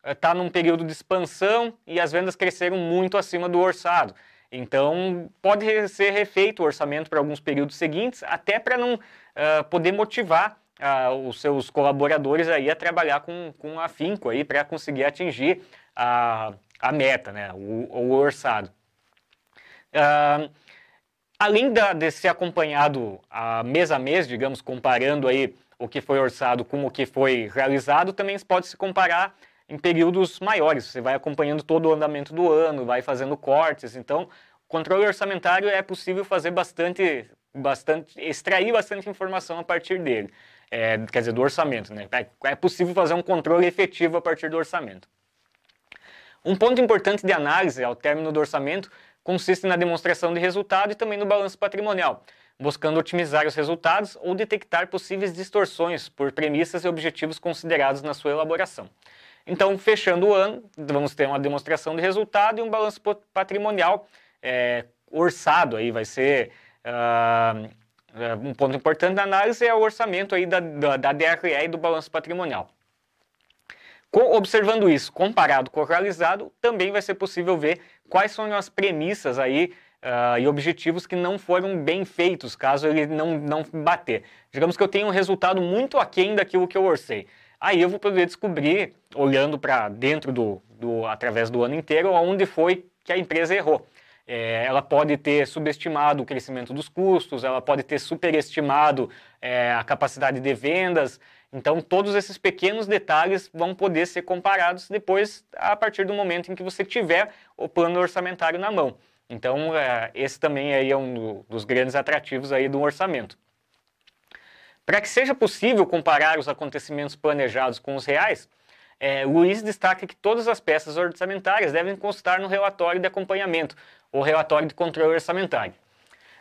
está num período de expansão e as vendas cresceram muito acima do orçado. Então, pode ser refeito o orçamento para alguns períodos seguintes, até para não poder motivar os seus colaboradores aí a trabalhar com afinco aí para conseguir atingir a meta, né, o orçado. Além de ser acompanhado mês a mês, digamos, comparando aí o que foi orçado com o que foi realizado, também pode se comparar em períodos maiores. Você vai acompanhando todo o andamento do ano, vai fazendo cortes. Então, o controle orçamentário é possível fazer extrair bastante informação a partir dele. Quer dizer, do orçamento, né? É possível fazer um controle efetivo a partir do orçamento. Um ponto importante de análise ao término do orçamento consiste na demonstração de resultado e também no balanço patrimonial, buscando otimizar os resultados ou detectar possíveis distorções por premissas e objetivos considerados na sua elaboração. Então, fechando o ano, vamos ter uma demonstração de resultado e um balanço patrimonial orçado. Aí vai ser um ponto importante da análise é o orçamento aí da DRE e do balanço patrimonial. Observando isso, comparado com o realizado, também vai ser possível ver quais são as premissas aí e objetivos que não foram bem feitos, caso ele não bater. Digamos que eu tenho um resultado muito aquém daquilo que eu orcei. Aí eu vou poder descobrir, olhando para dentro através do ano inteiro, onde foi que a empresa errou. Ela pode ter subestimado o crescimento dos custos, ela pode ter superestimado a capacidade de vendas. Então, todos esses pequenos detalhes vão poder ser comparados depois, a partir do momento em que você tiver o plano orçamentário na mão. Então, esse também aí é um dos grandes atrativos aí do orçamento. Para que seja possível comparar os acontecimentos planejados com os reais, Luiz destaca que todas as peças orçamentárias devem constar no relatório de acompanhamento, ou relatório de controle orçamentário.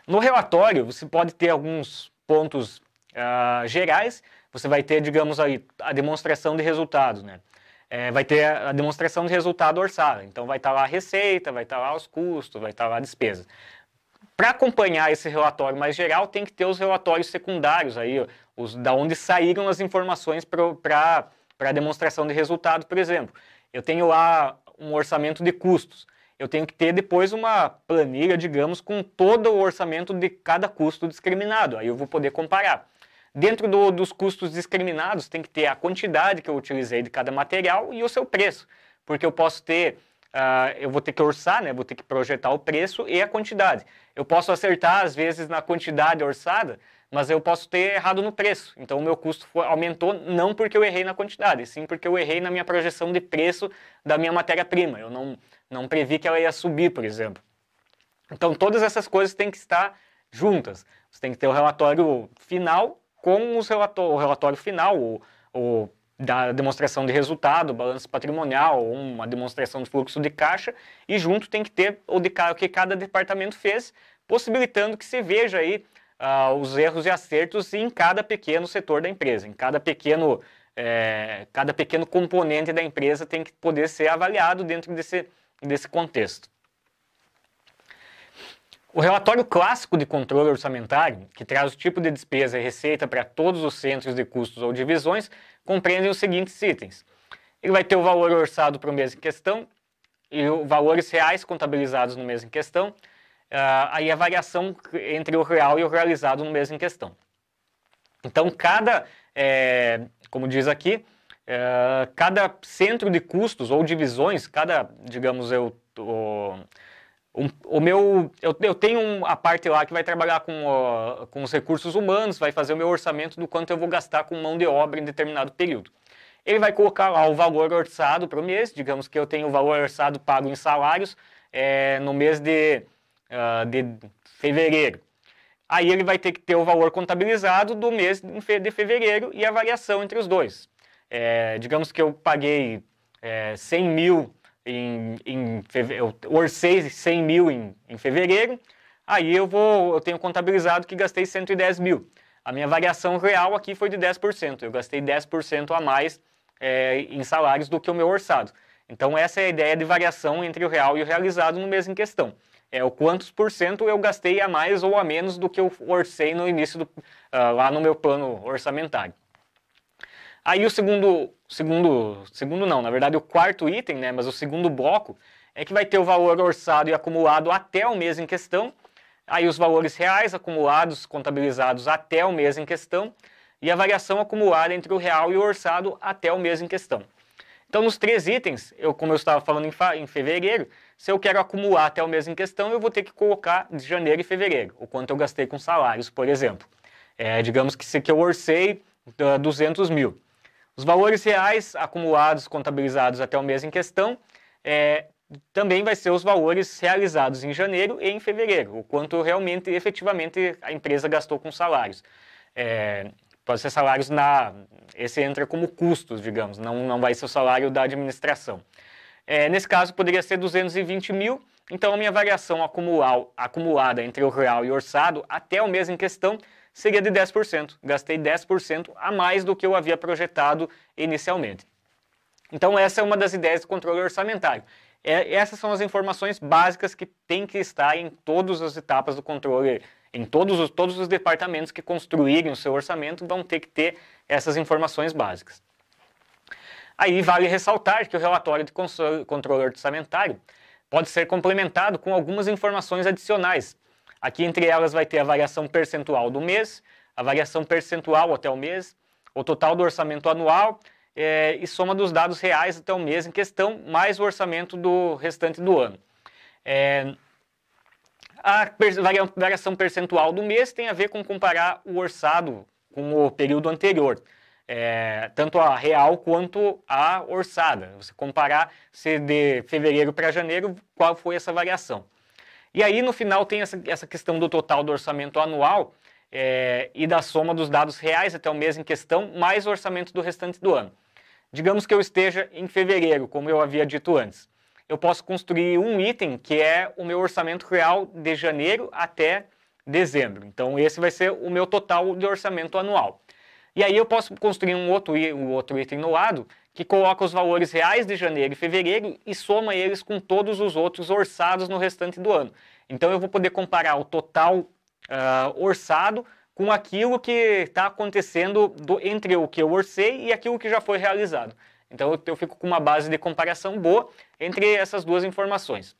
No relatório, você pode ter alguns pontos gerais. Você vai ter, digamos, aí, a demonstração de resultados, né? Vai ter a demonstração de resultado orçado. Então, vai estar lá a receita, vai estar lá os custos, vai estar lá a despesa. Para acompanhar esse relatório mais geral, tem que ter os relatórios secundários, aí, da onde saíram as informações para a demonstração de resultado, por exemplo. Eu tenho lá um orçamento de custos. Eu tenho que ter depois uma planilha, digamos, com todo o orçamento de cada custo discriminado. Aí eu vou poder comparar. Dentro dos custos discriminados, tem que ter a quantidade que eu utilizei de cada material e o seu preço. Porque eu posso ter, eu vou ter que orçar, né? Vou ter que projetar o preço e a quantidade. Eu posso acertar, às vezes, na quantidade orçada, mas eu posso ter errado no preço. Então, o meu custo aumentou não porque eu errei na quantidade, sim porque eu errei na minha projeção de preço da minha matéria-prima. Eu não previ que ela ia subir, por exemplo. Então, todas essas coisas têm que estar juntas. Você tem que ter o relatório final com o relatório final, da demonstração de resultado, balanço patrimonial, ou uma demonstração de fluxo de caixa, e junto tem que ter o que cada departamento fez, possibilitando que se veja aí os erros e acertos em cada pequeno setor da empresa, em cada pequeno componente da empresa tem que poder ser avaliado dentro desse contexto. O relatório clássico de controle orçamentário, que traz o tipo de despesa e receita para todos os centros de custos ou divisões, compreende os seguintes itens. Ele vai ter o valor orçado para o mês em questão e os valores reais contabilizados no mês em questão, aí a variação entre o real e o realizado no mês em questão. Então, como diz aqui, cada centro de custos ou divisões, digamos, eu tenho a parte lá que vai trabalhar com os recursos humanos, vai fazer o meu orçamento do quanto eu vou gastar com mão de obra em determinado período. Ele vai colocar lá o valor orçado para o mês, digamos que eu tenho o valor orçado pago em salários no mês de fevereiro. Aí ele vai ter que ter o valor contabilizado do mês de fevereiro e a variação entre os dois. Digamos que eu paguei 100 mil eu orcei 100 mil em fevereiro, aí eu tenho contabilizado que gastei 110 mil. A minha variação real aqui foi de 10%, eu gastei 10% a mais em salários do que o meu orçado. Então essa é a ideia de variação entre o real e o realizado no mês em questão. O quantos por cento eu gastei a mais ou a menos do que eu orcei no início lá no meu plano orçamentário. Aí o segundo segundo não, na verdade o quarto item, né, mas o segundo bloco é que vai ter o valor orçado e acumulado até o mês em questão, aí os valores reais acumulados, contabilizados até o mês em questão, e a variação acumulada entre o real e o orçado até o mês em questão. Então, nos 3 itens, como eu estava falando em fevereiro, se eu quero acumular até o mês em questão, eu vou ter que colocar de janeiro e fevereiro, o quanto eu gastei com salários, por exemplo. Digamos que eu orcei 200 mil. Os valores reais acumulados, contabilizados até o mês em questão, também vai ser os valores realizados em janeiro e em fevereiro, o quanto realmente, efetivamente, a empresa gastou com salários. Pode ser salários esse entra como custos, digamos, não vai ser o salário da administração. Nesse caso, poderia ser 220 mil, então a minha variação acumulada entre o real e o orçado até o mês em questão seria de 10%. Gastei 10% a mais do que eu havia projetado inicialmente. Então essa é uma das ideias do controle orçamentário. Essas são as informações básicas que tem que estar em todas as etapas do controle. Em todos os departamentos que construírem o seu orçamento vão ter que ter essas informações básicas. Aí vale ressaltar que o relatório de controle orçamentário pode ser complementado com algumas informações adicionais. Aqui entre elas vai ter a variação percentual do mês, a variação percentual até o mês, o total do orçamento anual e soma dos dados reais até o mês em questão, mais o orçamento do restante do ano. A variação percentual do mês tem a ver com comparar o orçado com o período anterior, tanto a real quanto a orçada. Você comparar se de fevereiro para janeiro, qual foi essa variação. E aí no final tem essa questão do total do orçamento anual e da soma dos dados reais até o mês em questão, mais o orçamento do restante do ano. Digamos que eu esteja em fevereiro, como eu havia dito antes. Eu posso construir um item que é o meu orçamento real de janeiro até dezembro. Então esse vai ser o meu total de orçamento anual. E aí eu posso construir um outro item no lado que coloca os valores reais de janeiro e fevereiro e soma eles com todos os outros orçados no restante do ano. Então eu vou poder comparar o total orçado com aquilo que está acontecendo entre o que eu orcei e aquilo que já foi realizado. Então eu fico com uma base de comparação boa entre essas duas informações.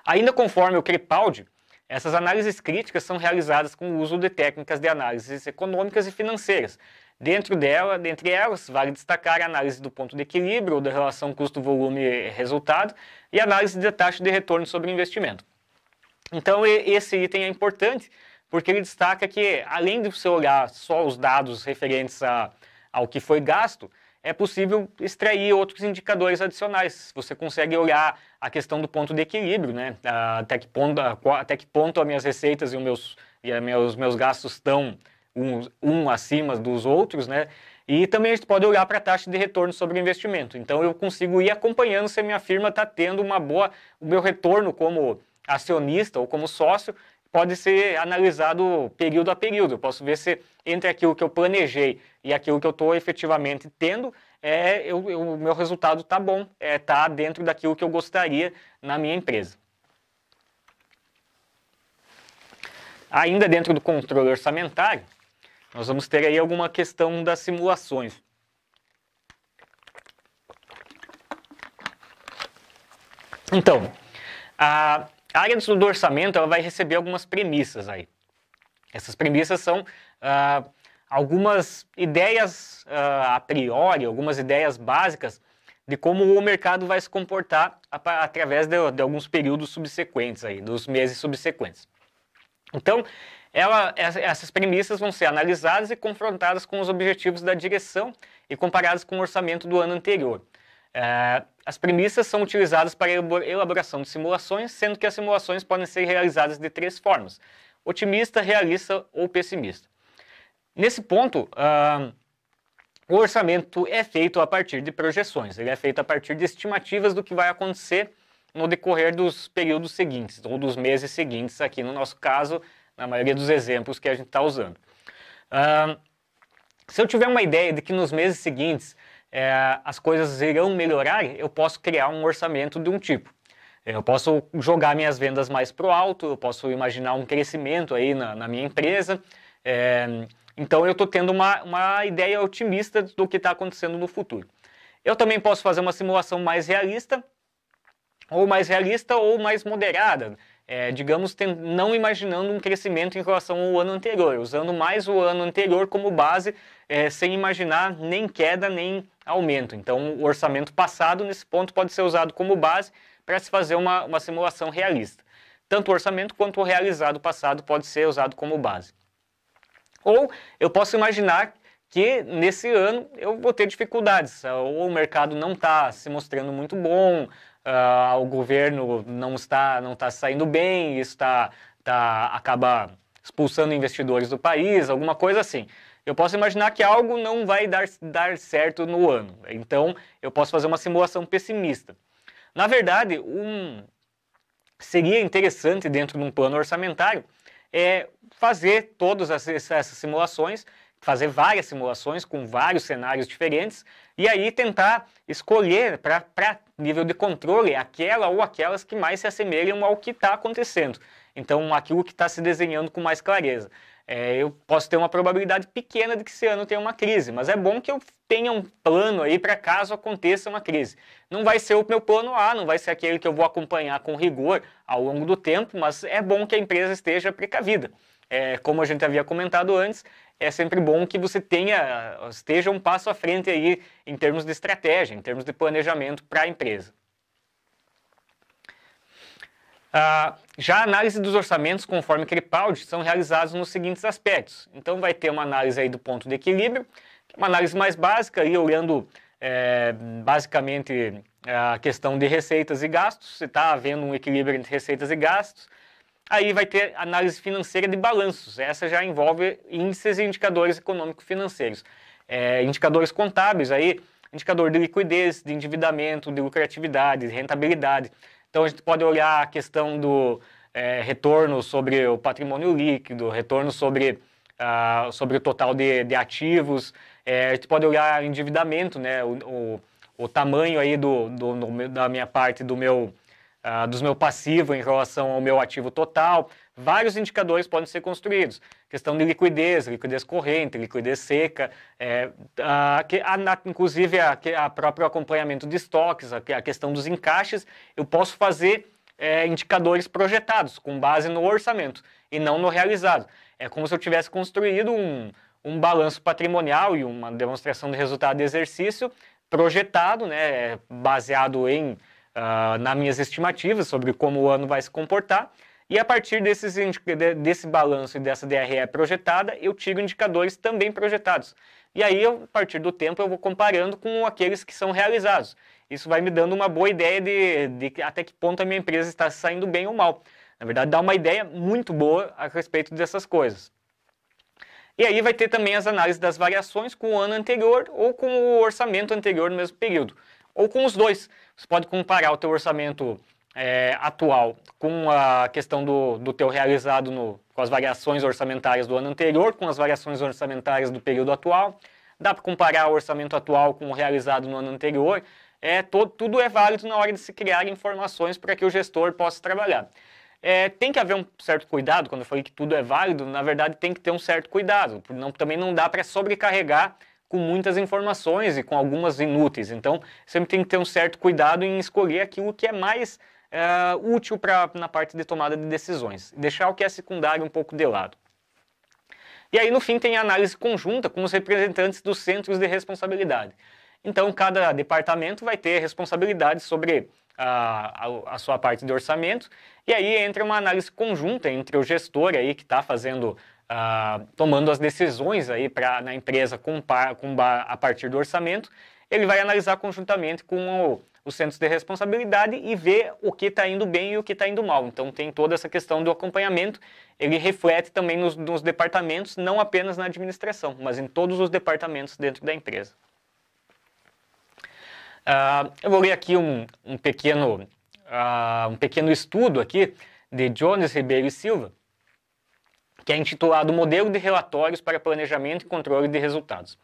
Ainda conforme o Crepaldi, essas análises críticas são realizadas com o uso de técnicas de análises econômicas e financeiras. Dentre elas, vale destacar a análise do ponto de equilíbrio, ou da relação custo-volume-resultado, e a análise da taxa de retorno sobre investimento. Então esse item é importante, porque ele destaca que, além de você olhar só os dados referentes ao que foi gasto, é possível extrair outros indicadores adicionais. Você consegue olhar a questão do ponto de equilíbrio, né? Até que ponto as minhas receitas e os meus gastos estão um acima dos outros, né? E também a gente pode olhar para a taxa de retorno sobre o investimento. Então eu consigo ir acompanhando se a minha firma está tendo o meu retorno como acionista ou como sócio pode ser analisado período a período. Eu posso ver se entre aquilo que eu planejei e aquilo que eu estou efetivamente tendo, o meu resultado está bom, está dentro daquilo que eu gostaria na minha empresa. Ainda dentro do controle orçamentário, nós vamos ter aí alguma questão das simulações. Então, a área do orçamento ela vai receber algumas premissas aí. Essas premissas são algumas ideias a priori, algumas ideias básicas de como o mercado vai se comportar através de alguns períodos subsequentes, aí, dos meses subsequentes. Então, essas premissas vão ser analisadas e confrontadas com os objetivos da direção e comparadas com o orçamento do ano anterior. As premissas são utilizadas para a elaboração de simulações, sendo que as simulações podem ser realizadas de 3 formas: otimista, realista ou pessimista. Nesse ponto, o orçamento é feito a partir de projeções, ele é feito a partir de estimativas do que vai acontecer no decorrer dos períodos seguintes, ou dos meses seguintes, aqui no nosso caso, na maioria dos exemplos que a gente está usando. Se eu tiver uma ideia de que nos meses seguintes as coisas irão melhorar, eu posso criar um orçamento de um tipo. Eu posso jogar minhas vendas mais para o alto, eu posso imaginar um crescimento aí na minha empresa, Então eu estou tendo uma ideia otimista do que está acontecendo no futuro. Eu também posso fazer uma simulação mais realista ou mais moderada, digamos, não imaginando um crescimento em relação ao ano anterior, usando mais o ano anterior como base, sem imaginar nem queda nem aumento. Então o orçamento passado, nesse ponto, pode ser usado como base para se fazer uma simulação realista. Tanto o orçamento quanto o realizado passado pode ser usado como base. Ou eu posso imaginar que nesse ano eu vou ter dificuldades, ou o mercado não está se mostrando muito bom, o governo não está saindo bem, isso acaba expulsando investidores do país, alguma coisa assim. Eu posso imaginar que algo não vai dar certo no ano, então eu posso fazer uma simulação pessimista. Na verdade, seria interessante dentro de um plano orçamentário fazer todas essas simulações, fazer várias simulações com vários cenários diferentes e aí tentar escolher para nível de controle aquela ou aquelas que mais se assemelham ao que está acontecendo. Então, aquilo que está se desenhando com mais clareza. Eu posso ter uma probabilidade pequena de que esse ano tenha uma crise, mas é bom que eu tenha um plano aí para caso aconteça uma crise. Não vai ser o meu plano A, não vai ser aquele que eu vou acompanhar com rigor ao longo do tempo, mas é bom que a empresa esteja precavida. Como a gente havia comentado antes, é sempre bom que você esteja um passo à frente aí em termos de estratégia, em termos de planejamento para a empresa. Já a análise dos orçamentos conforme Crepaldi são realizados nos seguintes aspectos. Então vai ter uma análise aí do ponto de equilíbrio, uma análise mais básica, aí olhando basicamente a questão de receitas e gastos, se está havendo um equilíbrio entre receitas e gastos. Aí vai ter análise financeira de balanços, essa já envolve índices e indicadores econômico-financeiros. Indicadores contábeis, aí, indicador de liquidez, de endividamento, de lucratividade, de rentabilidade. Então a gente pode olhar a questão do retorno sobre o patrimônio líquido, retorno sobre o total de ativos, a gente pode olhar endividamento, né, o tamanho aí da minha parte dos meus passivos em relação ao meu ativo total. Vários indicadores podem ser construídos. Questão de liquidez corrente, liquidez seca, inclusive a próprio acompanhamento de estoques, a questão dos encaixes. Eu posso fazer indicadores projetados com base no orçamento e não no realizado. É como se eu tivesse construído um balanço patrimonial e uma demonstração de resultado de exercício projetado, né, baseado nas minhas estimativas sobre como o ano vai se comportar, e a partir desse balanço e dessa DRE projetada, eu tiro indicadores também projetados. E aí, a partir do tempo, eu vou comparando com aqueles que são realizados. Isso vai me dando uma boa ideia de até que ponto a minha empresa está saindo bem ou mal. Na verdade, dá uma ideia muito boa a respeito dessas coisas. E aí vai ter também as análises das variações com o ano anterior ou com o orçamento anterior no mesmo período. Ou com os dois. Você pode comparar o teu orçamento atual com a questão do teu realizado com as variações orçamentárias do ano anterior, com as variações orçamentárias do período atual. Dá para comparar o orçamento atual com o realizado no ano anterior. Tudo é válido na hora de se criar informações para que o gestor possa trabalhar. Tem que haver um certo cuidado, quando eu falei que tudo é válido, na verdade tem que ter um certo cuidado. Também não dá para sobrecarregar com muitas informações e com algumas inúteis. Então, sempre tem que ter um certo cuidado em escolher aquilo que é mais útil na parte de tomada de decisões. Deixar o que é secundário um pouco de lado. E aí, no fim, tem a análise conjunta com os representantes dos centros de responsabilidade. Então, cada departamento vai ter responsabilidade sobre a sua parte de orçamento, e aí entra uma análise conjunta entre o gestor aí que está fazendo, tomando as decisões aí na empresa a partir do orçamento. Ele vai analisar conjuntamente com os centros de responsabilidade e ver o que está indo bem e o que está indo mal. Então tem toda essa questão do acompanhamento, ele reflete também nos departamentos, não apenas na administração, mas em todos os departamentos dentro da empresa. Eu vou ler aqui um pequeno estudo aqui de Jones, Ribeiro e Silva, que é intitulado Modelo de Relatórios para Planejamento e Controle de Resultados.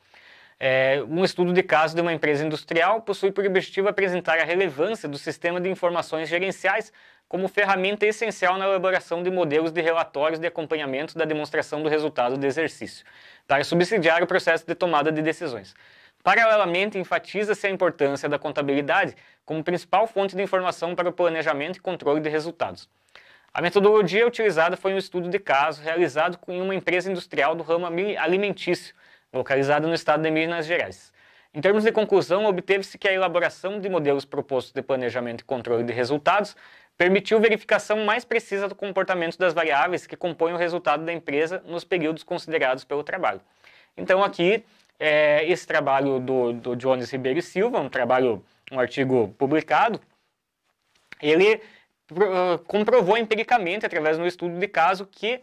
Um estudo de caso de uma empresa industrial possui por objetivo apresentar a relevância do sistema de informações gerenciais como ferramenta essencial na elaboração de modelos de relatórios de acompanhamento da demonstração do resultado do exercício, para subsidiar o processo de tomada de decisões. Paralelamente, enfatiza-se a importância da contabilidade como principal fonte de informação para o planejamento e controle de resultados. A metodologia utilizada foi um estudo de caso realizado em uma empresa industrial do ramo alimentício, localizada no estado de Minas Gerais. Em termos de conclusão, obteve-se que a elaboração de modelos propostos de planejamento e controle de resultados permitiu verificação mais precisa do comportamento das variáveis que compõem o resultado da empresa nos períodos considerados pelo trabalho. Então aqui, esse trabalho do Jones Ribeiro e Silva, um artigo publicado, ele comprovou empiricamente, através de um estudo de caso, que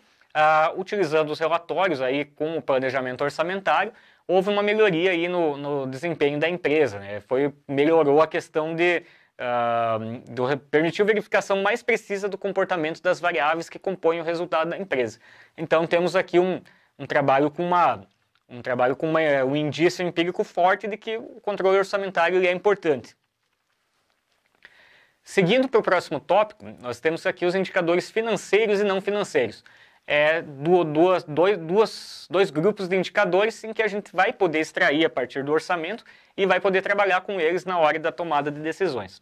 utilizando os relatórios aí com o planejamento orçamentário, houve uma melhoria aí no desempenho da empresa, né? Melhorou a questão permitiu verificação mais precisa do comportamento das variáveis que compõem o resultado da empresa. Então temos aqui um trabalho com um indício empírico forte de que o controle orçamentário ele é importante. Seguindo para o próximo tópico, nós temos aqui os indicadores financeiros e não financeiros. Dois grupos de indicadores em que a gente vai poder extrair a partir do orçamento e vai poder trabalhar com eles na hora da tomada de decisões.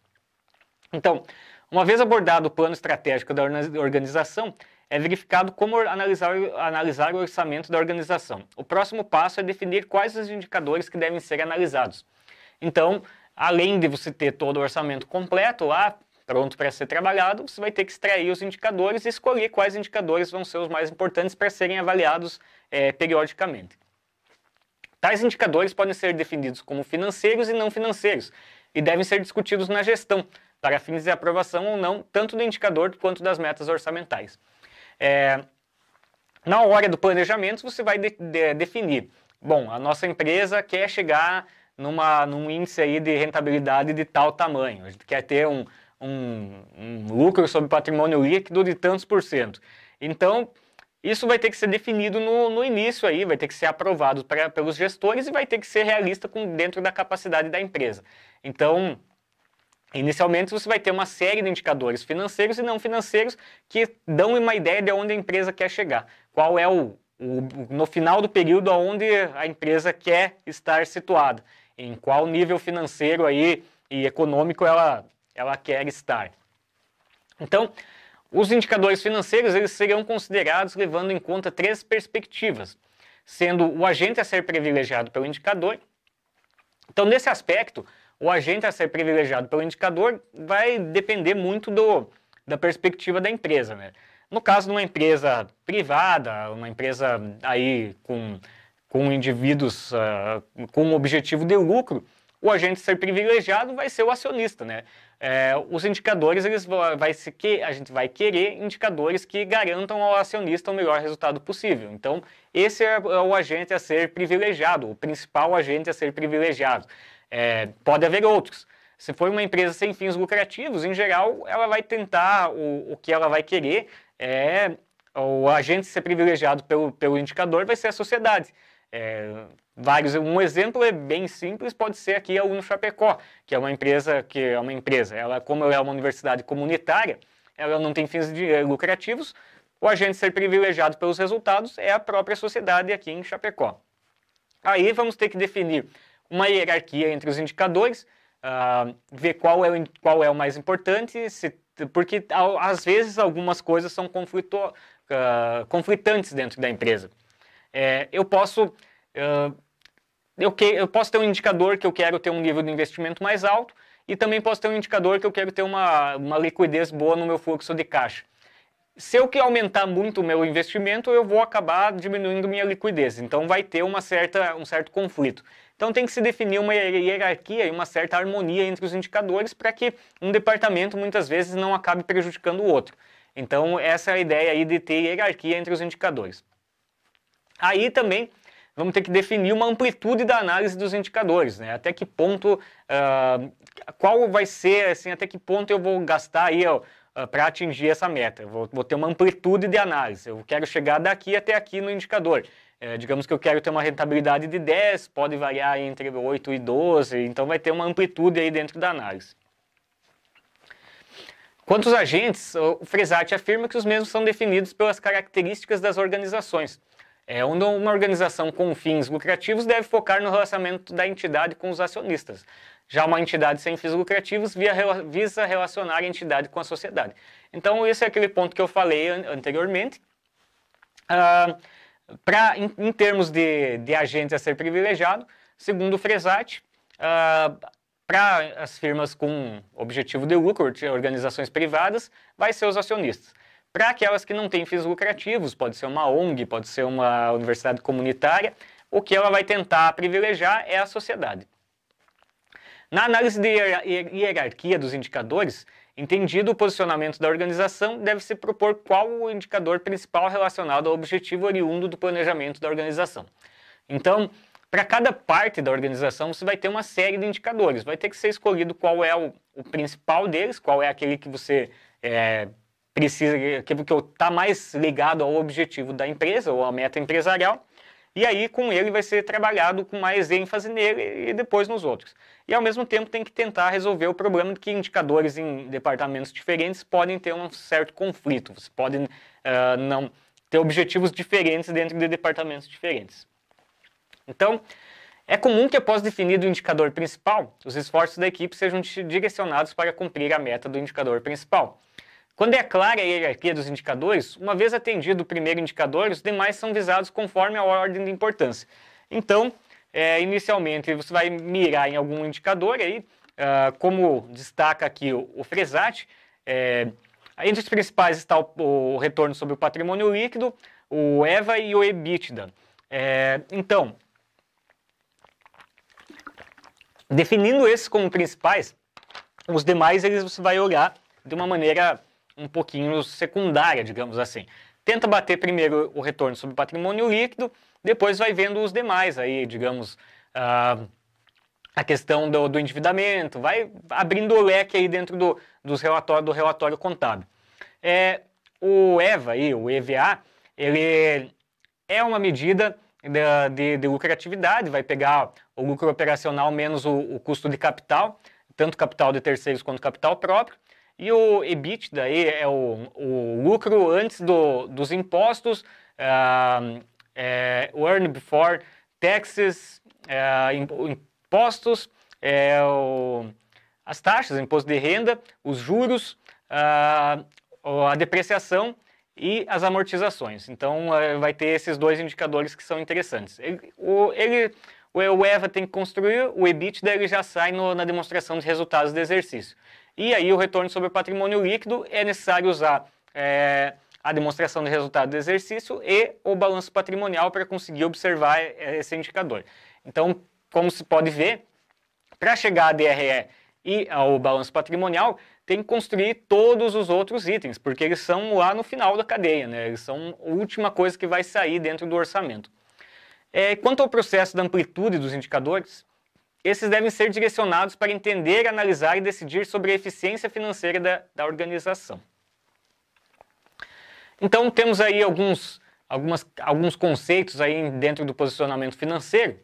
Então, uma vez abordado o plano estratégico da organização, é verificado como analisar o orçamento da organização. O próximo passo é definir quais os indicadores que devem ser analisados. Então, além de você ter todo o orçamento completo lá, pronto para ser trabalhado, você vai ter que extrair os indicadores e escolher quais indicadores vão ser os mais importantes para serem avaliados periodicamente. Tais indicadores podem ser definidos como financeiros e não financeiros e devem ser discutidos na gestão, para fins de aprovação ou não, tanto do indicador quanto das metas orçamentais. Na hora do planejamento, você vai definir, bom, a nossa empresa quer chegar num índice aí de rentabilidade de tal tamanho, a gente quer ter um lucro sobre patrimônio líquido de tantos %. Então, isso vai ter que ser definido no início aí, vai ter que ser aprovado pelos gestores e vai ter que ser realista dentro da capacidade da empresa. Então, inicialmente você vai ter uma série de indicadores financeiros e não financeiros que dão uma ideia de onde a empresa quer chegar. Qual é no final do período aonde a empresa quer estar situada, em qual nível financeiro aí e econômico ela quer estar. Então, os indicadores financeiros eles serão considerados levando em conta 3 perspectivas, sendo o agente a ser privilegiado pelo indicador. Então, nesse aspecto, o agente a ser privilegiado pelo indicador vai depender muito da perspectiva da empresa, né? No caso de uma empresa privada, uma empresa aí com indivíduos com o objetivo de lucro, o agente ser privilegiado vai ser o acionista, né? Os indicadores, a gente vai querer indicadores que garantam ao acionista o melhor resultado possível. Então, esse é o agente a ser privilegiado, o principal agente a ser privilegiado. Pode haver outros. Se for uma empresa sem fins lucrativos, em geral, ela vai tentar, o que ela vai querer o agente ser privilegiado pelo indicador vai ser a sociedade. Um exemplo bem simples pode ser aqui a Uno Chapecó, que é uma empresa, como ela é uma universidade comunitária, ela não tem fins lucrativos, o agente ser privilegiado pelos resultados é a própria sociedade aqui em Chapecó. Aí vamos ter que definir uma hierarquia entre os indicadores, ver qual é o mais importante, porque às vezes algumas coisas são conflitantes dentro da empresa. Eu posso ter um indicador que eu quero ter um nível de investimento mais alto e também posso ter um indicador que eu quero ter uma liquidez boa no meu fluxo de caixa. Se eu quero aumentar muito o meu investimento, eu vou acabar diminuindo minha liquidez. Então vai ter um certo conflito. Então tem que se definir uma hierarquia e uma certa harmonia entre os indicadores para que um departamento muitas vezes não acabe prejudicando o outro. Então essa é a ideia aí de ter hierarquia entre os indicadores. Aí também vamos ter que definir uma amplitude da análise dos indicadores, né? Até que ponto, qual vai ser, assim, até que ponto eu vou gastar aí para atingir essa meta. Eu vou ter uma amplitude de análise, eu quero chegar daqui até aqui no indicador. Digamos que eu quero ter uma rentabilidade de 10, pode variar entre 8 e 12, então vai ter uma amplitude aí dentro da análise. Quanto aos agentes, o Fresati afirma que os mesmos são definidos pelas características das organizações. Onde uma organização com fins lucrativos deve focar no relacionamento da entidade com os acionistas. Já uma entidade sem fins lucrativos visa relacionar a entidade com a sociedade. Então, esse é aquele ponto que eu falei anteriormente. Em termos de agentes a ser privilegiado, segundo o Fresati, para as firmas com objetivo de lucro, organizações privadas, vai ser os acionistas. Para aquelas que não têm fins lucrativos, pode ser uma ONG, pode ser uma universidade comunitária, o que ela vai tentar privilegiar é a sociedade. Na análise de hierarquia dos indicadores, entendido o posicionamento da organização, deve-se propor qual o indicador principal relacionado ao objetivo oriundo do planejamento da organização. Então, para cada parte da organização, você vai ter uma série de indicadores. Vai ter que ser escolhido qual é o principal deles, qual é aquele que você precisa, que está mais ligado ao objetivo da empresa ou à meta empresarial. E aí, com ele, vai ser trabalhado com mais ênfase nele e depois nos outros. E, ao mesmo tempo, tem que tentar resolver o problema de que indicadores em departamentos diferentes podem ter um certo conflito. Você pode não ter objetivos diferentes dentro de departamentos diferentes. Então, é comum que após definido o indicador principal, os esforços da equipe sejam direcionados para cumprir a meta do indicador principal. Quando é clara a hierarquia dos indicadores, uma vez atendido o primeiro indicador, os demais são visados conforme a ordem de importância. Então, inicialmente, você vai mirar em algum indicador, aí, como destaca aqui o Fresati, entre os principais está o retorno sobre o patrimônio líquido, o EVA e o EBITDA. Então, definindo esses como principais, os demais você vai olhar de uma maneira um pouquinho secundária, digamos assim. Tenta bater primeiro o retorno sobre o patrimônio líquido, depois vai vendo os demais, aí, digamos, a questão do endividamento, vai abrindo o leque aí dentro do relatório contábil. O EVA, aí, o EVA, ele é uma medida de lucratividade, vai pegar o lucro operacional menos o custo de capital, tanto capital de terceiros quanto capital próprio, e o EBITDA aí é o lucro antes dos impostos, o earn before taxes, impostos, as taxas, imposto de renda, os juros, a depreciação e as amortizações. Então, vai ter esses dois indicadores que são interessantes. O EVA tem que construir, o EBITDA ele já sai na demonstração de resultados do exercício. E aí, o retorno sobre o patrimônio líquido, é necessário usar a demonstração de resultado do exercício e o balanço patrimonial para conseguir observar esse indicador. Então, como se pode ver, para chegar a DRE e ao balanço patrimonial, tem que construir todos os outros itens, porque eles são lá no final da cadeia, né? Eles são a última coisa que vai sair dentro do orçamento. Quanto ao processo da amplitude dos indicadores, esses devem ser direcionados para entender, analisar e decidir sobre a eficiência financeira da organização. Então, temos aí alguns conceitos aí dentro do posicionamento financeiro.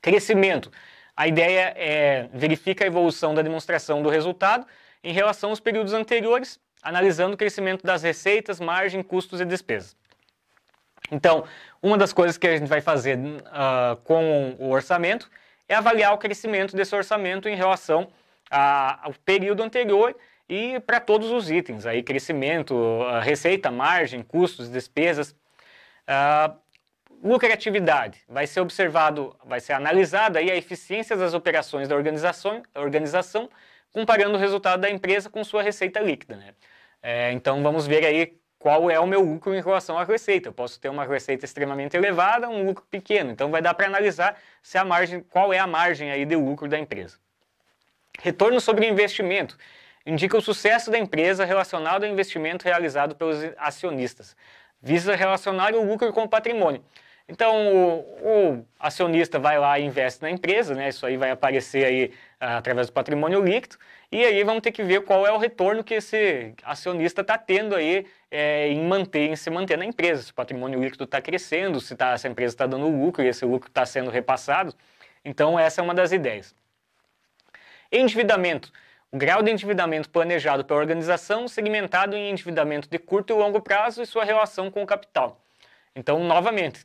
Crescimento. A ideia verifica a evolução da demonstração do resultado em relação aos períodos anteriores, analisando o crescimento das receitas, margem, custos e despesas. Então, uma das coisas que a gente vai fazer com o orçamento é avaliar o crescimento desse orçamento em relação ao período anterior e para todos os itens, aí crescimento, receita, margem, custos, despesas. Lucratividade, vai ser analisada aí a eficiência das operações da organização, comparando o resultado da empresa com sua receita líquida, né? Então vamos ver aí qual é o meu lucro em relação à receita. Eu posso ter uma receita extremamente elevada, um lucro pequeno. Então vai dar para analisar qual é a margem aí de lucro da empresa. Retorno sobre investimento indica o sucesso da empresa relacionado ao investimento realizado pelos acionistas. Visa relacionar o lucro com o patrimônio. Então o acionista vai lá e investe na empresa, né? Isso aí vai aparecer aí através do patrimônio líquido, e aí vamos ter que ver qual é o retorno que esse acionista está tendo aí em se manter na empresa. Se o patrimônio líquido está crescendo, se a empresa está dando lucro e esse lucro está sendo repassado. Então essa é uma das ideias. Endividamento. o grau de endividamento planejado pela organização, segmentado em endividamento de curto e longo prazo e sua relação com o capital. Então, novamente,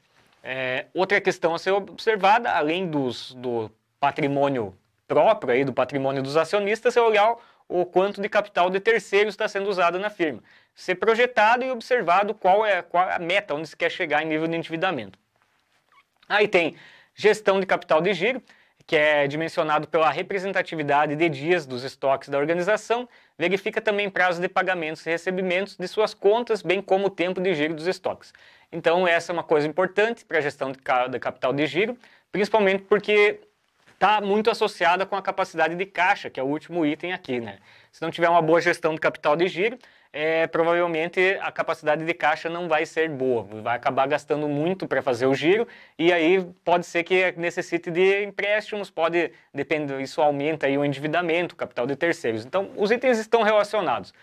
outra questão a ser observada, além do patrimônio próprio, aí, do patrimônio dos acionistas, é olhar o quanto de capital de terceiros está sendo usado na firma. Ser projetado e observado qual é a meta, onde se quer chegar em nível de endividamento. Aí tem gestão de capital de giro, que é dimensionado pela representatividade de dias dos estoques da organização, verifica também prazo de pagamentos e recebimentos de suas contas, bem como o tempo de giro dos estoques. Então essa é uma coisa importante para a gestão de capital de giro, principalmente porque está muito associada com a capacidade de caixa, que é o último item aqui, né? Se não tiver uma boa gestão de capital de giro, provavelmente a capacidade de caixa não vai ser boa, vai acabar gastando muito para fazer o giro e aí pode ser que necessite de empréstimos, pode, depender, isso aumenta aí o endividamento, o capital de terceiros. Então, os itens estão relacionados.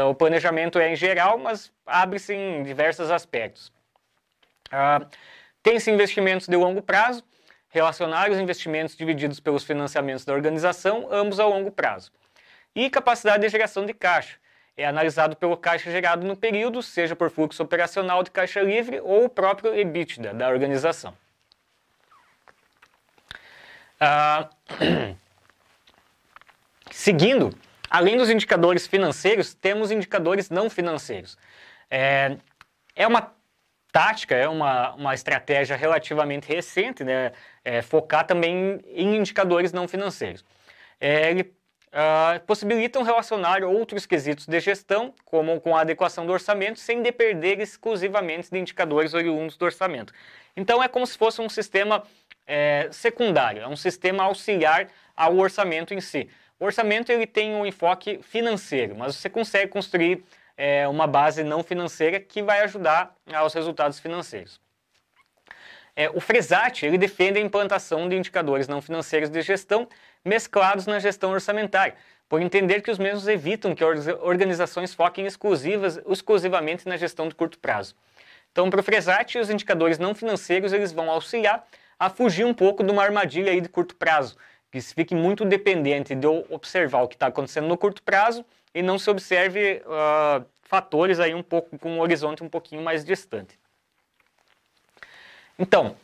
O planejamento é em geral, mas abre-se em diversos aspectos. Tem-se investimentos de longo prazo, relacionar os investimentos divididos pelos financiamentos da organização, ambos a longo prazo. E capacidade de geração de caixa. É analisado pelo caixa gerado no período, seja por fluxo operacional de caixa livre ou o próprio EBITDA da organização. Seguindo, além dos indicadores financeiros, temos indicadores não financeiros. É uma tática, é uma estratégia relativamente recente, né? Focar também em indicadores não financeiros. Possibilitam relacionar outros quesitos de gestão, como com a adequação do orçamento, sem depender exclusivamente de indicadores oriundos do orçamento. Então é como se fosse um sistema secundário, é um sistema auxiliar ao orçamento em si. O orçamento ele tem um enfoque financeiro, mas você consegue construir uma base não financeira que vai ajudar aos resultados financeiros. O Fresati ele defende a implantação de indicadores não financeiros de gestão mesclados na gestão orçamentária, por entender que os mesmos evitam que organizações foquem exclusivamente na gestão de curto prazo. Então, para o Fresati, os indicadores não financeiros eles vão auxiliar a fugir um pouco de uma armadilha aí de curto prazo, que se fique muito dependente de observar o que está acontecendo no curto prazo e não se observe fatores aí um pouco com um horizonte um pouquinho mais distante. Então,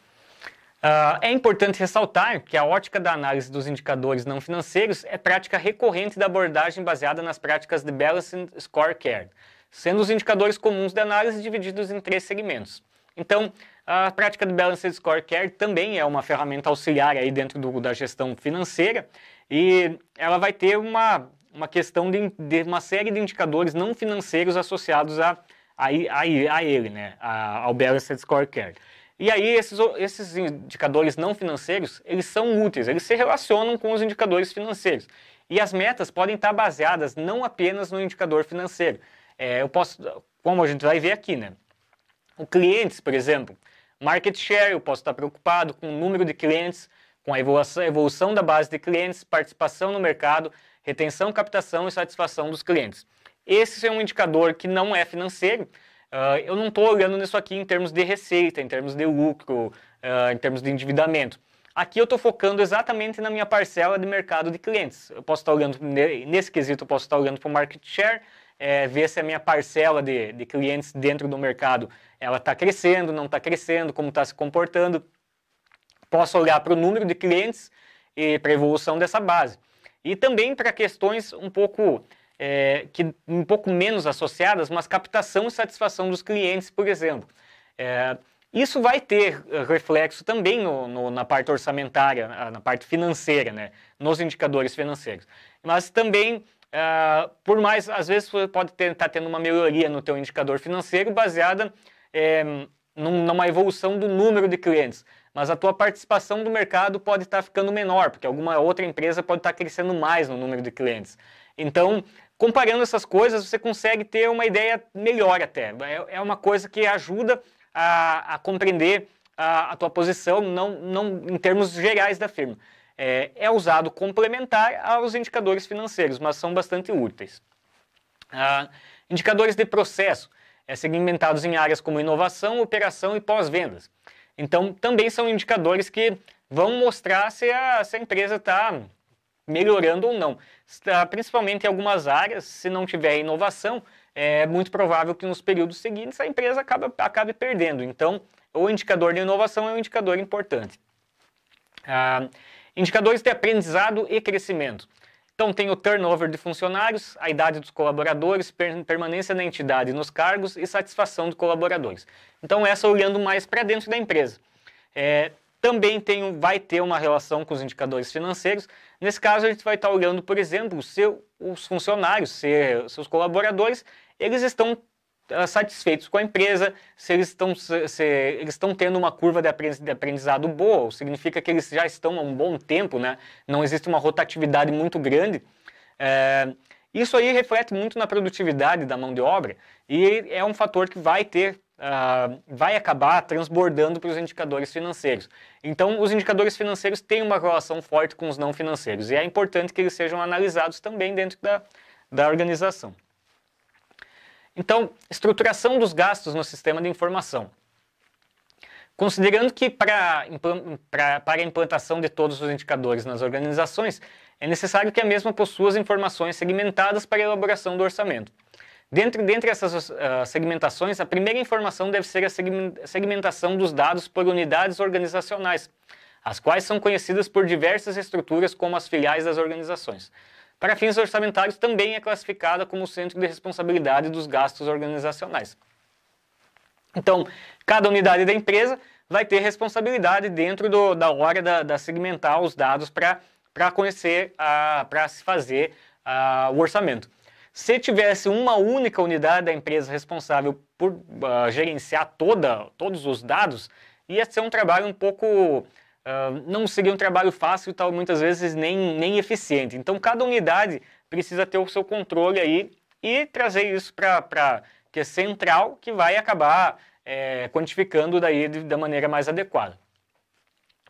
é importante ressaltar que a ótica da análise dos indicadores não financeiros é prática recorrente da abordagem baseada nas práticas de Balanced Scorecard, sendo os indicadores comuns de análise divididos em 3 segmentos. Então, a prática de Balanced Scorecard também é uma ferramenta auxiliar aí dentro da gestão financeira e ela vai ter uma questão de uma série de indicadores não financeiros associados a ele, né, ao Balanced Scorecard. E aí esses indicadores não financeiros, eles são úteis, eles se relacionam com os indicadores financeiros. E as metas podem estar baseadas não apenas no indicador financeiro. Como a gente vai ver aqui, né? O clientes, por exemplo, market share, eu posso estar preocupado com o número de clientes, com a evolução da base de clientes, participação no mercado, retenção, captação e satisfação dos clientes. Esse é um indicador que não é financeiro. Eu não estou olhando nisso aqui em termos de receita, em termos de lucro, em termos de endividamento. Aqui eu estou focando exatamente na minha parcela de mercado de clientes. Eu posso estar olhando, nesse quesito, eu posso estar olhando para o market share, ver se a minha parcela de clientes dentro do mercado ela está crescendo, não está crescendo, como está se comportando. Posso olhar para o número de clientes e para a evolução dessa base. E também para questões um pouco menos associadas, mas captação e satisfação dos clientes, por exemplo. Isso vai ter reflexo também na parte orçamentária, na parte financeira, né? Nos indicadores financeiros. Mas também, por mais, às vezes você pode estar tendo uma melhoria no teu indicador financeiro baseada numa evolução do número de clientes. Mas a tua participação do mercado pode estar ficando menor, porque alguma outra empresa pode estar crescendo mais no número de clientes. Então, comparando essas coisas, você consegue ter uma ideia melhor até. É uma coisa que ajuda a compreender a tua posição, não em termos gerais da firma. É usado complementar aos indicadores financeiros, mas são bastante úteis. Indicadores de processo, segmentados em áreas como inovação, operação e pós-vendas. Então, também são indicadores que vão mostrar se a empresa está melhorando ou não. Principalmente em algumas áreas, se não tiver inovação, é muito provável que nos períodos seguintes a empresa acabe perdendo. Então, o indicador de inovação é um indicador importante. Indicadores de aprendizado e crescimento. Então, tem o turnover de funcionários, a idade dos colaboradores, permanência na entidade nos cargos e satisfação dos colaboradores. Então, essa olhando mais para dentro da empresa. Também vai ter uma relação com os indicadores financeiros. Nesse caso, a gente vai estar olhando, por exemplo, os funcionários, seus colaboradores, eles estão satisfeitos com a empresa, se eles estão tendo uma curva de aprendizado boa, significa que eles já estão há um bom tempo, né? Não existe uma rotatividade muito grande. Isso aí reflete muito na produtividade da mão de obra e é um fator que vai acabar transbordando para os indicadores financeiros. Então, os indicadores financeiros têm uma relação forte com os não financeiros e é importante que eles sejam analisados também dentro da organização. Então, estruturação dos gastos no sistema de informação. Considerando que para a implantação de todos os indicadores nas organizações, é necessário que a mesma possua as informações segmentadas para a elaboração do orçamento. Dentre essas segmentações, a primeira informação deve ser a segmentação dos dados por unidades organizacionais, as quais são conhecidas por diversas estruturas como as filiais das organizações. Para fins orçamentários, também é classificada como centro de responsabilidade dos gastos organizacionais. Então, cada unidade da empresa vai ter responsabilidade dentro da hora da segmentar os dados para se fazer o orçamento. Se tivesse uma única unidade da empresa responsável por gerenciar todos os dados, ia ser um trabalho um pouco... não seria um trabalho fácil e tal, muitas vezes nem eficiente. Então, cada unidade precisa ter o seu controle aí e trazer isso para que é central, que vai acabar quantificando daí da maneira mais adequada.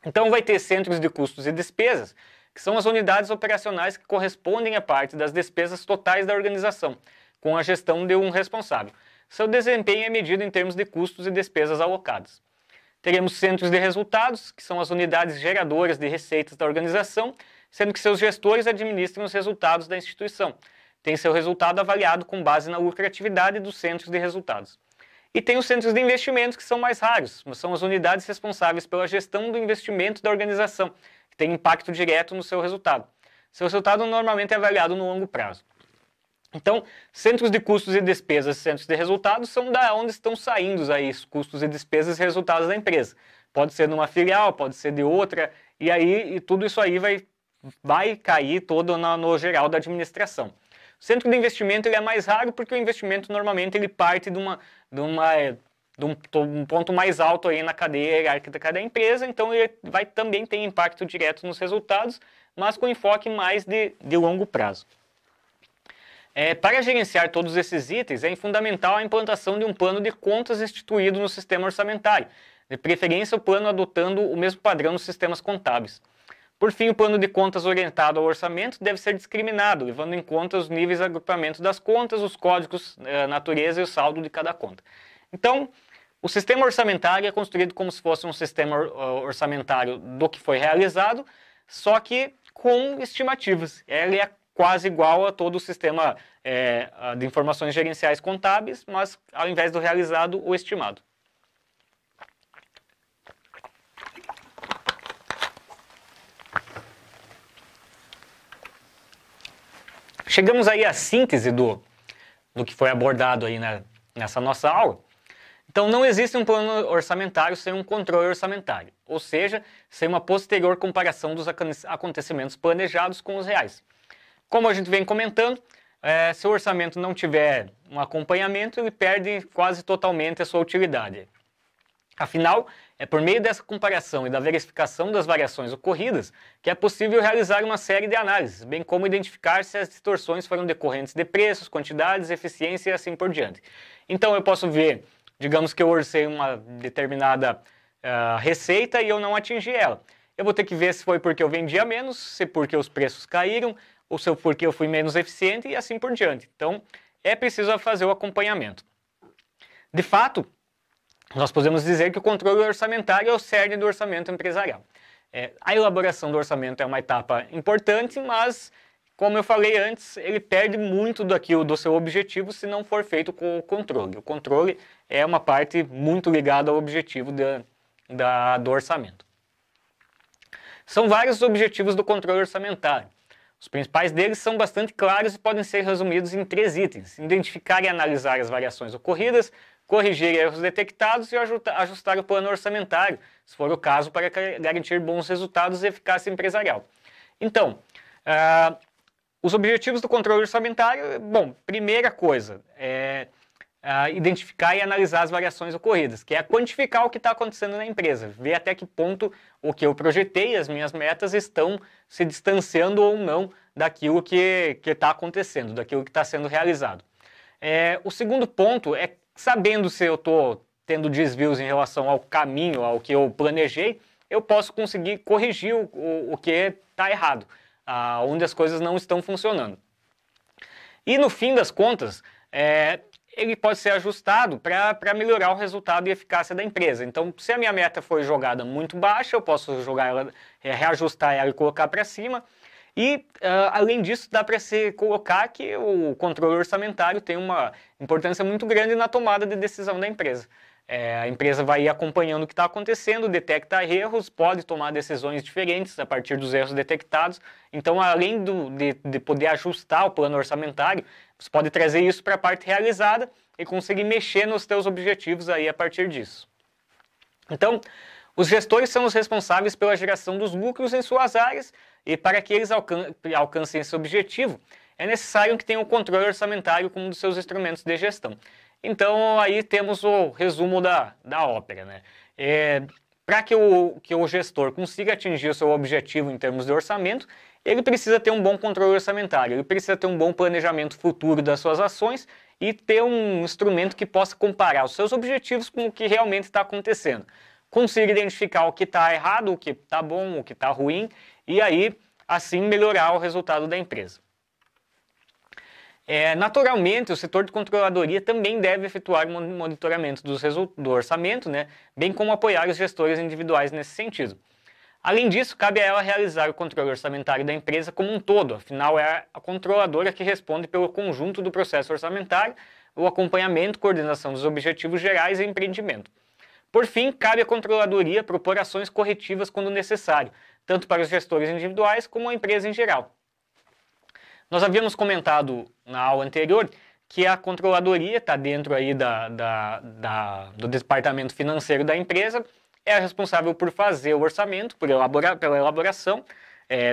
Então, vai ter centros de custos e despesas, que são as unidades operacionais que correspondem à parte das despesas totais da organização, com a gestão de um responsável. Seu desempenho é medido em termos de custos e despesas alocadas. Teremos centros de resultados, que são as unidades geradoras de receitas da organização, sendo que seus gestores administram os resultados da instituição. Tem seu resultado avaliado com base na lucratividade dos centros de resultados. E tem os centros de investimentos, que são mais raros, mas são as unidades responsáveis pela gestão do investimento da organização, que tem impacto direto no seu resultado. Seu resultado normalmente é avaliado no longo prazo. Então, centros de custos e despesas e centros de resultados são da onde estão saindo aí os custos e despesas e resultados da empresa. Pode ser numa filial, pode ser de outra, e tudo isso aí vai cair todo no geral da administração. O centro de investimento ele é mais raro porque o investimento normalmente ele parte de um ponto mais alto aí na cadeia hierárquica de cada empresa, então ele vai também ter impacto direto nos resultados, mas com enfoque mais de longo prazo. Para gerenciar todos esses itens, é fundamental a implantação de um plano de contas instituído no sistema orçamentário, de preferência o plano adotando o mesmo padrão nos sistemas contábeis. Por fim, o plano de contas orientado ao orçamento deve ser discriminado, levando em conta os níveis de agrupamento das contas, os códigos, a natureza e o saldo de cada conta. Então, o sistema orçamentário é construído como se fosse um sistema orçamentário do que foi realizado, só que com estimativas. Ele é quase igual a todo o sistema de informações gerenciais contábeis, mas ao invés do realizado, o estimado. Chegamos aí à síntese do que foi abordado aí nessa nossa aula. Então, não existe um plano orçamentário sem um controle orçamentário, ou seja, sem uma posterior comparação dos acontecimentos planejados com os reais. Como a gente vem comentando, se o orçamento não tiver um acompanhamento, ele perde quase totalmente a sua utilidade. Afinal, é por meio dessa comparação e da verificação das variações ocorridas que é possível realizar uma série de análises, bem como identificar se as distorções foram decorrentes de preços, quantidades, eficiência e assim por diante. Então eu posso ver, digamos que eu orcei uma determinada receita e eu não atingi ela. Eu vou ter que ver se foi porque eu vendia menos, se porque os preços caíram, ou se porque eu fui menos eficiente e assim por diante. Então, é preciso fazer o acompanhamento. De fato, nós podemos dizer que o controle orçamentário é o cerne do orçamento empresarial. A elaboração do orçamento é uma etapa importante, mas, como eu falei antes, ele perde muito do seu objetivo se não for feito com o controle. O controle é uma parte muito ligada ao objetivo do orçamento. São vários os objetivos do controle orçamentário. Os principais deles são bastante claros e podem ser resumidos em 3 itens: identificar e analisar as variações ocorridas, corrigir erros detectados e ajustar o plano orçamentário, se for o caso, para garantir bons resultados e eficácia empresarial. Então, os objetivos do controle orçamentário, bom, primeira coisa é identificar e analisar as variações ocorridas, que é quantificar o que está acontecendo na empresa, ver até que ponto o que eu projetei, as minhas metas, estão se distanciando ou não daquilo que está acontecendo, daquilo que está sendo realizado. O segundo ponto é, sabendo se eu estou tendo desvios em relação ao caminho, ao que eu planejei, eu posso conseguir corrigir o que está errado, onde as coisas não estão funcionando. E no fim das contas, ele pode ser ajustado para melhorar o resultado e eficácia da empresa. Então, se a minha meta foi jogada muito baixa, eu posso jogar ela, reajustar ela e colocar para cima. E, além disso, dá para se colocar que o controle orçamentário tem uma importância muito grande na tomada de decisão da empresa. A empresa vai ir acompanhando o que está acontecendo, detecta erros, pode tomar decisões diferentes a partir dos erros detectados. Então, além de poder ajustar o plano orçamentário, você pode trazer isso para a parte realizada e conseguir mexer nos seus objetivos aí a partir disso. Então, os gestores são os responsáveis pela geração dos lucros em suas áreas e para que eles alcancem esse objetivo, é necessário que tenham o controle orçamentário como um dos seus instrumentos de gestão. Então, aí temos o resumo da ópera, né? Para que o gestor consiga atingir o seu objetivo em termos de orçamento, ele precisa ter um bom controle orçamentário, ele precisa ter um bom planejamento futuro das suas ações e ter um instrumento que possa comparar os seus objetivos com o que realmente está acontecendo. Consiga identificar o que está errado, o que está bom, o que está ruim, e aí, assim, melhorar o resultado da empresa. Naturalmente, o setor de controladoria também deve efetuar um monitoramento do orçamento, né, bem como apoiar os gestores individuais nesse sentido. Além disso, cabe a ela realizar o controle orçamentário da empresa como um todo, afinal é a controladora que responde pelo conjunto do processo orçamentário, o acompanhamento, coordenação dos objetivos gerais e empreendimento. Por fim, cabe à controladoria propor ações corretivas quando necessário, tanto para os gestores individuais como a empresa em geral. Nós havíamos comentado na aula anterior que a controladoria está dentro aí do departamento financeiro da empresa, é a responsável por fazer o orçamento, pela elaboração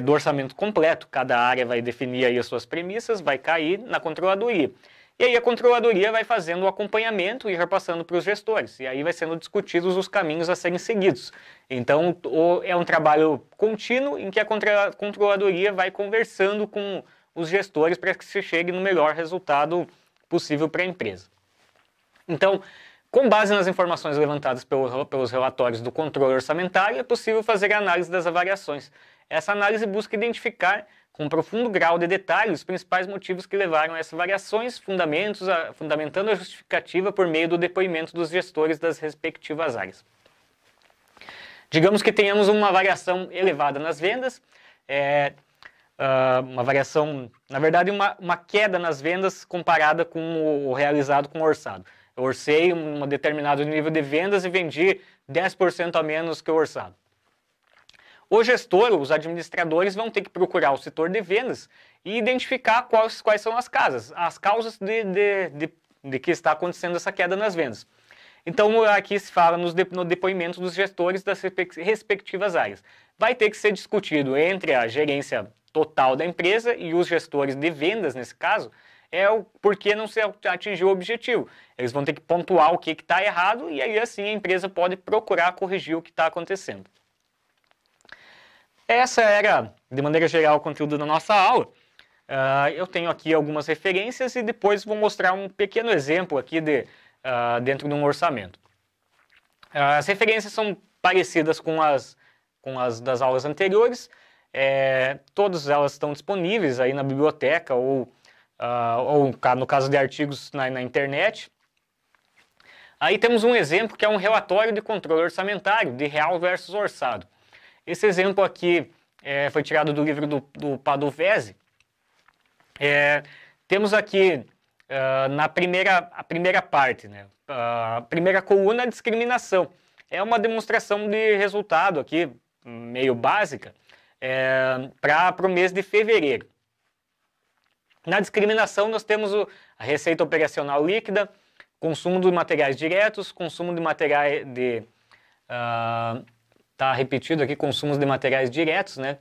do orçamento completo. Cada área vai definir aí as suas premissas, vai cair na controladoria. E aí a controladoria vai fazendo o acompanhamento e repassando para os gestores. E aí vai sendo discutidos os caminhos a serem seguidos. Então é um trabalho contínuo em que a controladoria vai conversando com os gestores para que se chegue no melhor resultado possível para a empresa. Então, com base nas informações levantadas pelos relatórios do controle orçamentário, é possível fazer a análise das avaliações. Essa análise busca identificar, com um profundo grau de detalhe, os principais motivos que levaram a essas variações, fundamentando a justificativa por meio do depoimento dos gestores das respectivas áreas. Digamos que tenhamos uma variação elevada nas vendas, uma variação, na verdade, uma queda nas vendas comparada com o realizado com o orçado. Eu orcei um determinado nível de vendas e vendi 10% a menos que o orçado. O gestor, os administradores vão ter que procurar o setor de vendas e identificar quais são as causas de que está acontecendo essa queda nas vendas. Então, aqui se fala no depoimento dos gestores das respectivas áreas. Vai ter que ser discutido entre a gerência total da empresa e os gestores de vendas, nesse caso, o porquê não se atingiu o objetivo. Eles vão ter que pontuar o que está errado e aí assim a empresa pode procurar corrigir o que está acontecendo. Essa era, de maneira geral, o conteúdo da nossa aula. Eu tenho aqui algumas referências e depois vou mostrar um pequeno exemplo aqui dentro de um orçamento. As referências são parecidas com as das aulas anteriores. Todas elas estão disponíveis aí na biblioteca ou no caso de artigos na internet. Aí temos um exemplo que é um relatório de controle orçamentário de real versus orçado. Esse exemplo aqui foi tirado do livro do Padovese. Temos aqui a primeira parte, né? A primeira coluna, a discriminação. É uma demonstração de resultado aqui, meio básica, para o mês de fevereiro. Na discriminação, nós temos a receita operacional líquida, consumo de materiais diretos, consumo de materiais de... Está repetido aqui, consumos de materiais diretos, né?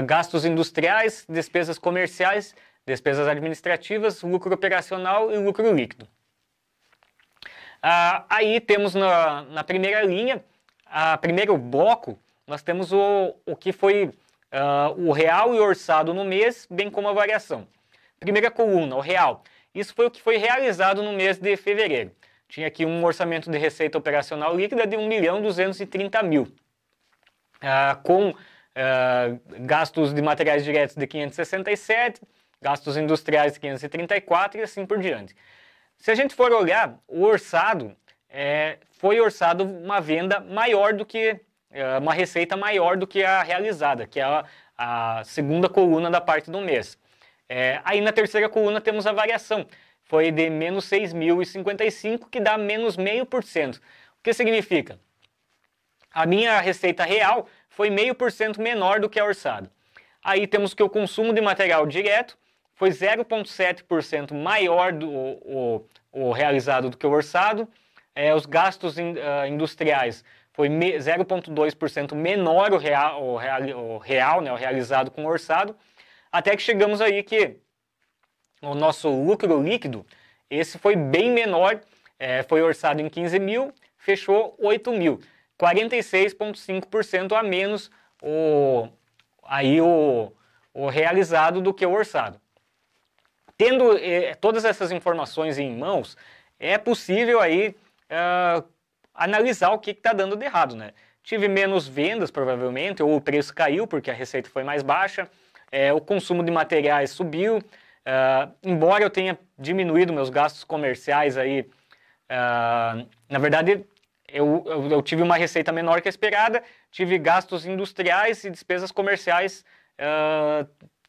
Gastos industriais, despesas comerciais, despesas administrativas, lucro operacional e lucro líquido. Aí temos na primeira linha, primeiro bloco, nós temos o que foi o real e orçado no mês, bem como a variação. Primeira coluna, o real. Isso foi o que foi realizado no mês de fevereiro. Tinha aqui um orçamento de receita operacional líquida de 1.230.000, com gastos de materiais diretos de 567, gastos industriais de 534 e assim por diante. Se a gente for olhar, o orçado, foi orçado uma venda maior do que, uma receita maior do que a realizada, que é a segunda coluna da parte do mês. Aí na terceira coluna temos a variação, foi de menos 6.055, que dá menos 0,5%. O que significa? A minha receita real foi 0,5% menor do que a orçada. Aí temos que o consumo de material direto foi 0,7% maior o realizado do que o orçado. Os gastos industriais foi 0,2% menor o real, né, o realizado com o orçado. Até que chegamos aí que o nosso lucro líquido, esse foi bem menor, foi orçado em 15.000, fechou 8.000, 46,5% a menos o realizado do que o orçado. Tendo todas essas informações em mãos, é possível aí analisar o que está dando de errado, né? Tive menos vendas, provavelmente, ou o preço caiu porque a receita foi mais baixa, o consumo de materiais subiu, embora eu tenha diminuído meus gastos comerciais aí, na verdade eu tive uma receita menor que a esperada, tive gastos industriais e despesas comerciais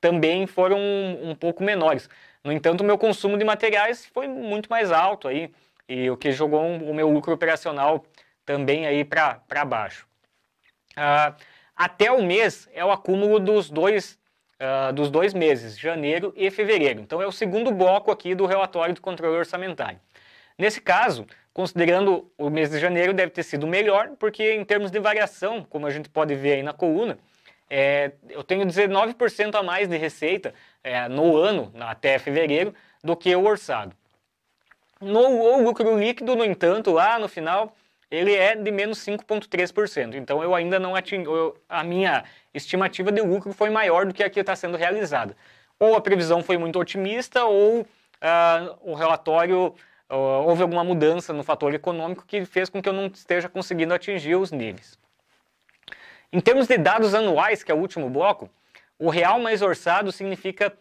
também foram um pouco menores. No entanto, o meu consumo de materiais foi muito mais alto aí, e o que jogou o meu lucro operacional também aí para baixo. Até o mês é o acúmulo dos dois meses, janeiro e fevereiro. Então é o segundo bloco aqui do relatório do controle orçamentário. Nesse caso, considerando o mês de janeiro, deve ter sido melhor, porque em termos de variação, como a gente pode ver aí na coluna, eu tenho 19% a mais de receita no ano, até fevereiro, do que o orçado. O lucro líquido, no entanto, lá no final, ele é de menos 5,3%. Então eu ainda não atingi, a minha estimativa de lucro foi maior do que a que está sendo realizada. Ou a previsão foi muito otimista, ou o relatório, houve alguma mudança no fator econômico que fez com que eu não esteja conseguindo atingir os níveis. Em termos de dados anuais, que é o último bloco, o real mais orçado significa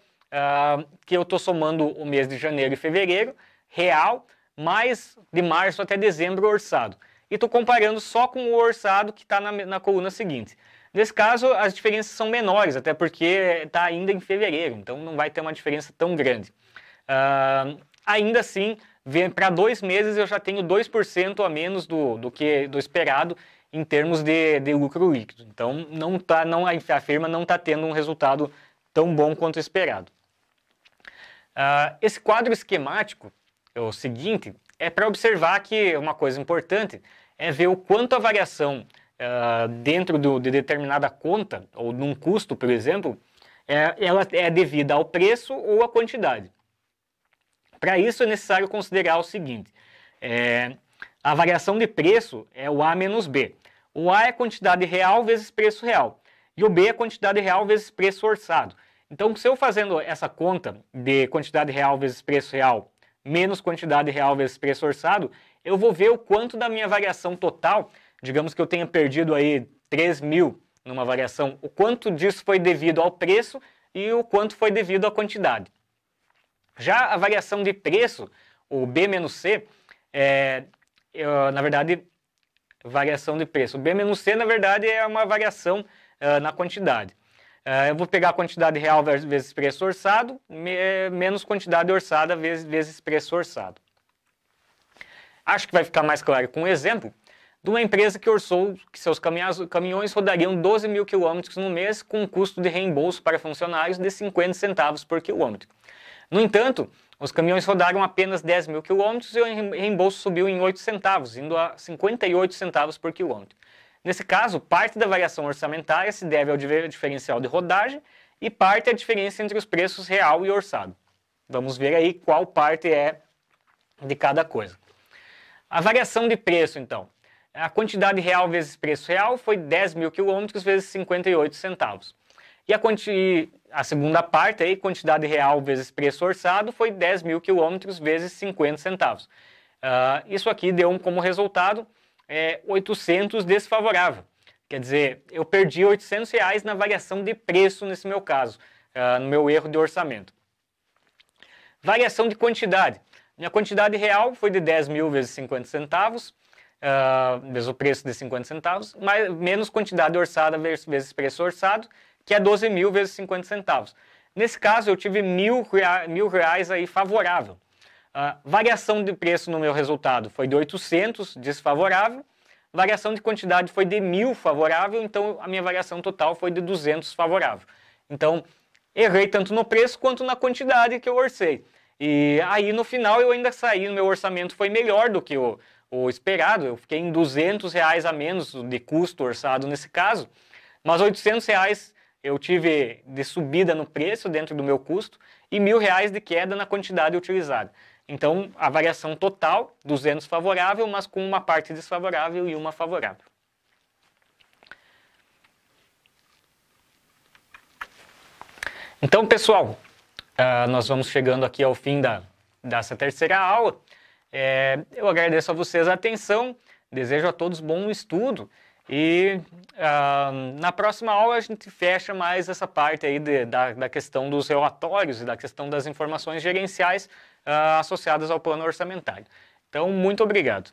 que eu estou somando o mês de janeiro e fevereiro, real, mais de março até dezembro orçado. E estou comparando só com o orçado que está na coluna seguinte. Nesse caso, as diferenças são menores, até porque está ainda em fevereiro, então não vai ter uma diferença tão grande. Ainda assim, para 2 meses eu já tenho 2% a menos do esperado em termos de lucro líquido. Então a firma não está tendo um resultado tão bom quanto esperado. Esse quadro esquemático, o seguinte, é para observar que uma coisa importante é ver o quanto a variação dentro de determinada conta, ou num custo, por exemplo, ela é devida ao preço ou à quantidade. Para isso é necessário considerar o seguinte, a variação de preço é o A menos B. O A é a quantidade real vezes preço real, e o B é a quantidade real vezes preço orçado. Então, se eu fazendo essa conta de quantidade real vezes preço real menos quantidade real vezes preço orçado, eu vou ver o quanto da minha variação total, digamos que eu tenha perdido aí 3.000 numa variação, o quanto disso foi devido ao preço e o quanto foi devido à quantidade. Já a variação de preço, o B menos C, na verdade, variação de preço. O B menos C, na verdade, é uma variação na quantidade. Eu vou pegar a quantidade real vezes preço orçado, menos quantidade orçada vezes preço orçado. Acho que vai ficar mais claro com um exemplo de uma empresa que orçou que seus caminhões rodariam 12 mil quilômetros no mês com um custo de reembolso para funcionários de 50 centavos por quilômetro. No entanto, os caminhões rodaram apenas 10 mil quilômetros e o reembolso subiu em 8 centavos, indo a 58 centavos por quilômetro. Nesse caso, parte da variação orçamentária se deve ao diferencial de rodagem e parte à diferença entre os preços real e orçado. Vamos ver aí qual parte é de cada coisa. A variação de preço, então. A quantidade real vezes preço real foi 10 mil quilômetros vezes 58 centavos. E a segunda parte, aí, quantidade real vezes preço orçado, foi 10 mil quilômetros vezes 50 centavos. Isso aqui deu como resultado 800 desfavorável. Quer dizer, eu perdi R$800 na variação de preço nesse meu caso, no meu erro de orçamento. Variação de quantidade. Minha quantidade real foi de 10 mil vezes 50 centavos, vezes o preço de 50 centavos, menos quantidade orçada vezes preço orçado, que é 12 mil vezes 50 centavos. Nesse caso, eu tive R$1.000 aí favorável. Variação de preço no meu resultado foi de 800 desfavorável, variação de quantidade foi de 1.000 favorável, então a minha variação total foi de 200 favorável. Então, errei tanto no preço quanto na quantidade que eu orcei. E aí, no final, eu ainda saí, no meu orçamento foi melhor do que o esperado, eu fiquei em R$200 a menos de custo orçado nesse caso, mas R$800 eu tive de subida no preço dentro do meu custo e R$1.000 de queda na quantidade utilizada. Então, a variação total, 200 favorável, mas com uma parte desfavorável e uma favorável. Então, pessoal, nós vamos chegando aqui ao fim dessa terceira aula. Eu agradeço a vocês a atenção, desejo a todos bom estudo e na próxima aula a gente fecha mais essa parte aí da questão dos relatórios e da questão das informações gerenciais associadas ao plano orçamentário. Então, muito obrigado.